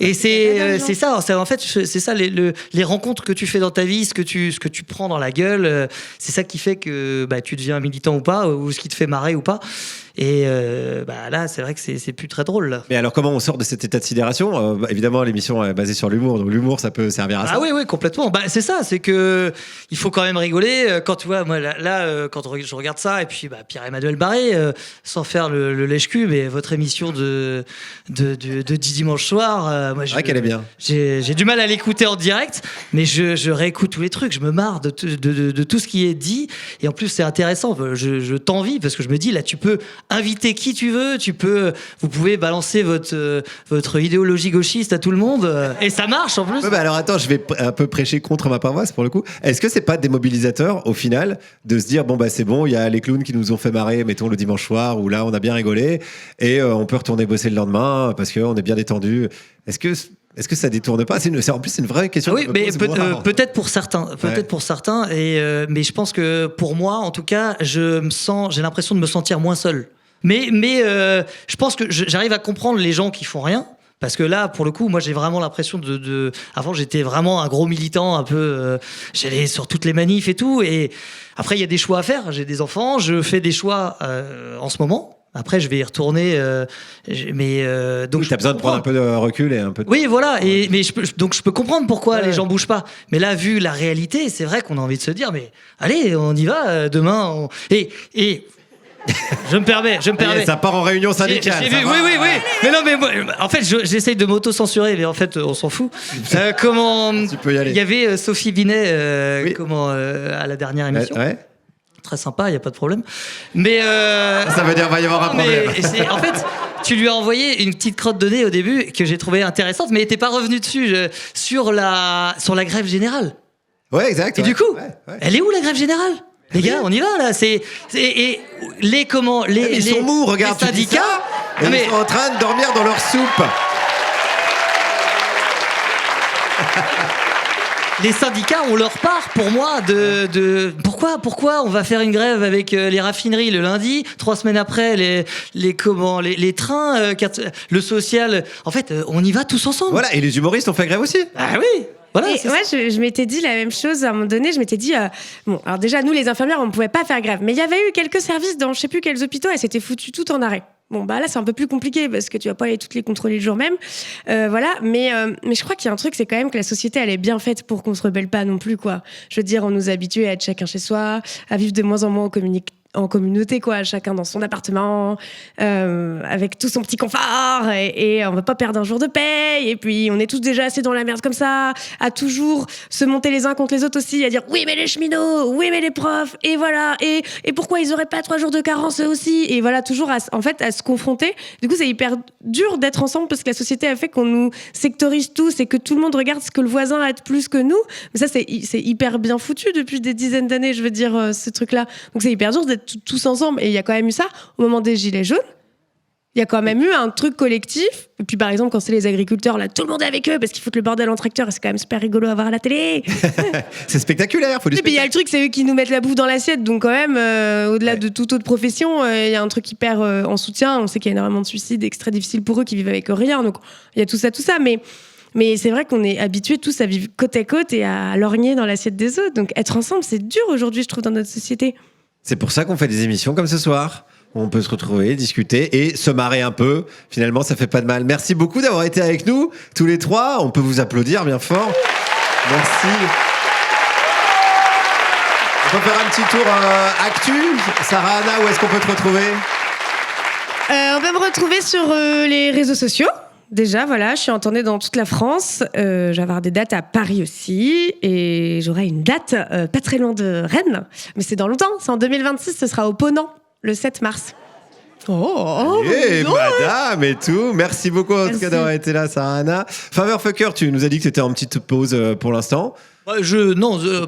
Et c'est ça. En fait, c'est ça les rencontres que tu fais dans ta vie, ce que tu prends dans la gueule. C'est ça qui fait que tu deviens militant ou pas, ou ce qui te fait marrer ou pas. Et là, c'est vrai que c'est plus très drôle. Là. Mais alors, comment on sort de cet état de sidération? Évidemment, l'émission est basée sur l'humour, donc l'humour, ça peut servir à ça. Ah oui, complètement. C'est ça, c'est que il faut quand même rigoler. Quand tu vois, moi là, quand je regarde ça, et puis Pierre-Emmanuel Barré, sans faire le lèche-cul, mais votre émission de dimanche soir, moi, c'est vrai qu'elle est bien. J'ai du mal à l'écouter en direct, mais je réécoute tous les trucs. Je me marre de tout ce qui est dit, et en plus c'est intéressant. Je t'envie parce que je me dis là, tu peux inviter qui tu veux, vous pouvez balancer votre idéologie gauchiste à tout le monde et ça marche en plus. Ouais, alors attends, je vais un peu prêcher contre ma paroisse pour le coup. Est-ce que c'est pas démobilisateur au final de se dire c'est bon, il y a les clowns qui nous ont fait marrer, mettons le dimanche soir où là on a bien rigolé et on peut retourner bosser le lendemain parce qu'on est bien détendu. Est-ce que ça détourne pas? En plus, c'est une vraie question. Oui, mais peut-être pour certains. Pour certains. Mais je pense que pour moi, en tout cas, j'ai l'impression de me sentir moins seul. Mais je pense que j'arrive à comprendre les gens qui font rien. Parce que là, pour le coup, moi, j'ai vraiment l'impression Avant, j'étais vraiment un gros militant, un peu... j'allais sur toutes les manifs et tout. Et après, il y a des choix à faire. J'ai des enfants, je fais des choix en ce moment. Après, je vais y retourner. Donc, tu as besoin de prendre un peu de recul et un peu de... Oui, voilà. Mais je peux comprendre pourquoi les gens bougent pas. Mais là, vu la réalité, c'est vrai qu'on a envie de se dire, mais allez, on y va, demain. Et je me permets. Ça part en réunion syndicale. J'ai vu, oui. Mais non, mais moi, en fait, j'essaye de m'auto-censurer, mais en fait, on s'en fout. Tu peux y aller. Il y avait Sophie Binet, à la dernière émission. Ouais. Très sympa, il n'y a pas de problème. Mais ça veut dire qu'il va y avoir un problème. En fait, tu lui as envoyé une petite crotte de nez au début que j'ai trouvée intéressante, mais elle n'était pas revenue dessus sur la grève générale. Ouais, exact. Et du coup, elle est où la grève générale? Les gars, on y va là. Ils sont mous, regarde, les syndicats. Ils sont en train de dormir dans leur soupe. Les syndicats ont leur part, pour moi, pourquoi on va faire une grève avec les raffineries le lundi, 3 semaines après les trains, le social. En fait, on y va tous ensemble. Voilà, et les humoristes ont fait grève aussi. Ah oui. Voilà, et moi, je m'étais dit la même chose à un moment donné. Je m'étais dit, alors déjà, nous, les infirmières, on ne pouvait pas faire grève. Mais il y avait eu quelques services dans je ne sais plus quels hôpitaux et c'était foutu tout en arrêt. Bon, bah là, c'est un peu plus compliqué parce que tu vas pas aller toutes les contrôler le jour même. Voilà. Mais je crois qu'il y a un truc, c'est quand même que la société, elle est bien faite pour qu'on se rebelle pas non plus, quoi. Je veux dire, on nous a habitués à être chacun chez soi, à vivre de moins en moins en communauté, quoi, chacun dans son appartement, avec tout son petit confort, et on va pas perdre un jour de paye, et puis on est tous déjà assez dans la merde comme ça, à toujours se monter les uns contre les autres aussi, à dire oui mais les cheminots, oui mais les profs, et voilà, et pourquoi ils auraient pas 3 jours de carence eux aussi, et voilà, toujours à se confronter. Du coup c'est hyper dur d'être ensemble parce que la société a fait qu'on nous sectorise tous et que tout le monde regarde ce que le voisin a de plus que nous, mais ça c'est hyper bien foutu depuis des dizaines d'années, je veux dire, ce truc là, donc c'est hyper dur d'être tous ensemble. Et il y a quand même eu ça au moment des Gilets jaunes. Il y a quand même eu un truc collectif. Et puis par exemple, quand c'est les agriculteurs, là, tout le monde est avec eux parce qu'ils foutent le bordel en tracteur et c'est quand même super rigolo à voir à la télé. C'est spectaculaire, faut du Et puis il y a le truc, c'est eux qui nous mettent la bouffe dans l'assiette. Donc quand même, au-delà de toute autre profession, il y a un truc hyper en soutien. On sait qu'il y a énormément de suicides et que c'est très difficile pour eux qui vivent avec rien. Donc il y a tout ça. Mais c'est vrai qu'on est habitués tous à vivre côte à côte et à lorgner dans l'assiette des autres. Donc être ensemble, c'est dur aujourd'hui, je trouve, dans notre société. C'est pour ça qu'on fait des émissions comme ce soir. On peut se retrouver, discuter et se marrer un peu. Finalement, ça fait pas de mal. Merci beaucoup d'avoir été avec nous, tous les trois. On peut vous applaudir bien fort. Merci. On peut faire un petit tour actu. Sarah Anna, où est-ce qu'on peut te retrouver ? On peut me retrouver sur les réseaux sociaux. Déjà, voilà, je suis en tournée dans toute la France. Je vais avoir des dates à Paris aussi. Et j'aurai une date pas très loin de Rennes. Mais c'est dans longtemps. C'est en 2026. Ce sera au Ponant, le 7 mars. Allez, madame et tout. Merci beaucoup en tout cas d'avoir été là, Sarah Anna. Faverfucker, tu nous as dit que tu étais en petite pause pour l'instant.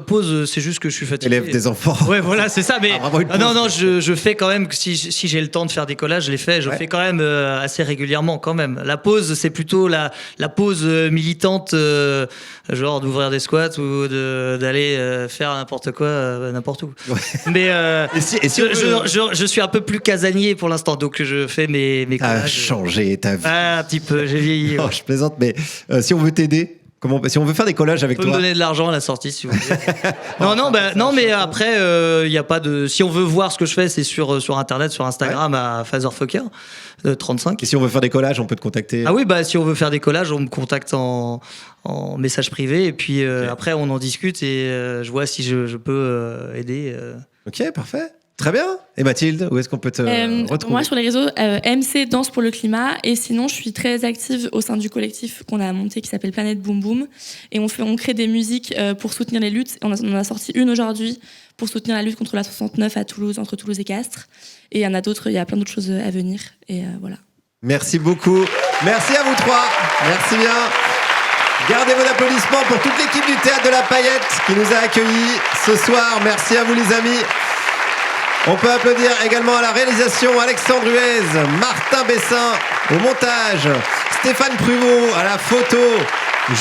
Pause, c'est juste que je suis fatigué. Élève des enfants. Ouais, voilà, c'est ça. Mais non, je fais quand même, si j'ai le temps de faire des collages, je les fais. Je fais quand même assez régulièrement, quand même. La pause, c'est plutôt la pause militante, genre d'ouvrir des squats ou d'aller faire n'importe quoi, n'importe où. Ouais. Mais je suis un peu plus casanier pour l'instant, donc je fais mes collages. T'as changé ta vie. Un petit peu, j'ai vieilli. Non, je plaisante, mais si on veut t'aider. Si on veut faire des collages avec toi. Vous pouvez me donner de l'argent à la sortie si vous voulez. non, mais après, il y a pas de. Si on veut voir ce que je fais, c'est sur Internet, sur Instagram, à Faverfucker 35. Et si on veut faire des collages, on peut te contacter. Ah oui, si on veut faire des collages, on me contacte en message privé. Et puis après, on en discute et je vois si je peux aider. Ok, parfait. Très bien. Et Mathilde, où est-ce qu'on peut te retrouver ? Moi, sur les réseaux, MC Danse pour le climat. Et sinon, je suis très active au sein du collectif qu'on a monté qui s'appelle Planète Boom Boom. Et on crée des musiques pour soutenir les luttes. On en a sorti une aujourd'hui pour soutenir la lutte contre la 69 à Toulouse, entre Toulouse et Castres. Et il y en a d'autres, il y a plein d'autres choses à venir. Et voilà. Merci beaucoup. Merci à vous trois. Merci bien. Gardez vos applaudissements pour toute l'équipe du Théâtre de la Paillette qui nous a accueillis ce soir. Merci à vous les amis. On peut applaudir également à la réalisation Alexandre Huez, Martin Bessin au montage, Stéphane Pruvot à la photo,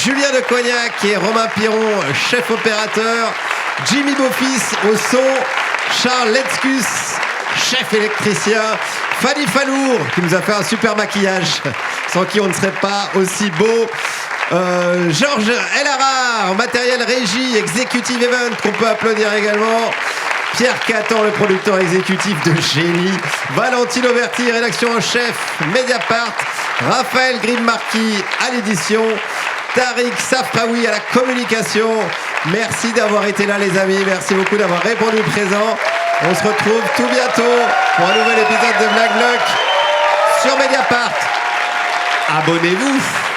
Julien de Cognac et Romain Piron, chef opérateur, Jimmy Beaufils au son, Charles Letzkus, chef électricien, Fanny Falour qui nous a fait un super maquillage, sans qui on ne serait pas aussi beau. Georges Elharar, matériel régie, executive event qu'on peut applaudir également. Pierre Catan, le producteur exécutif de Génie. Valentine Auberti, rédaction en chef, Mediapart. Raphaël Grimmarquis à l'édition. Tariq Safraoui à la communication. Merci d'avoir été là les amis. Merci beaucoup d'avoir répondu présent. On se retrouve tout bientôt pour un nouvel épisode de Black Luck sur Mediapart. Abonnez-vous.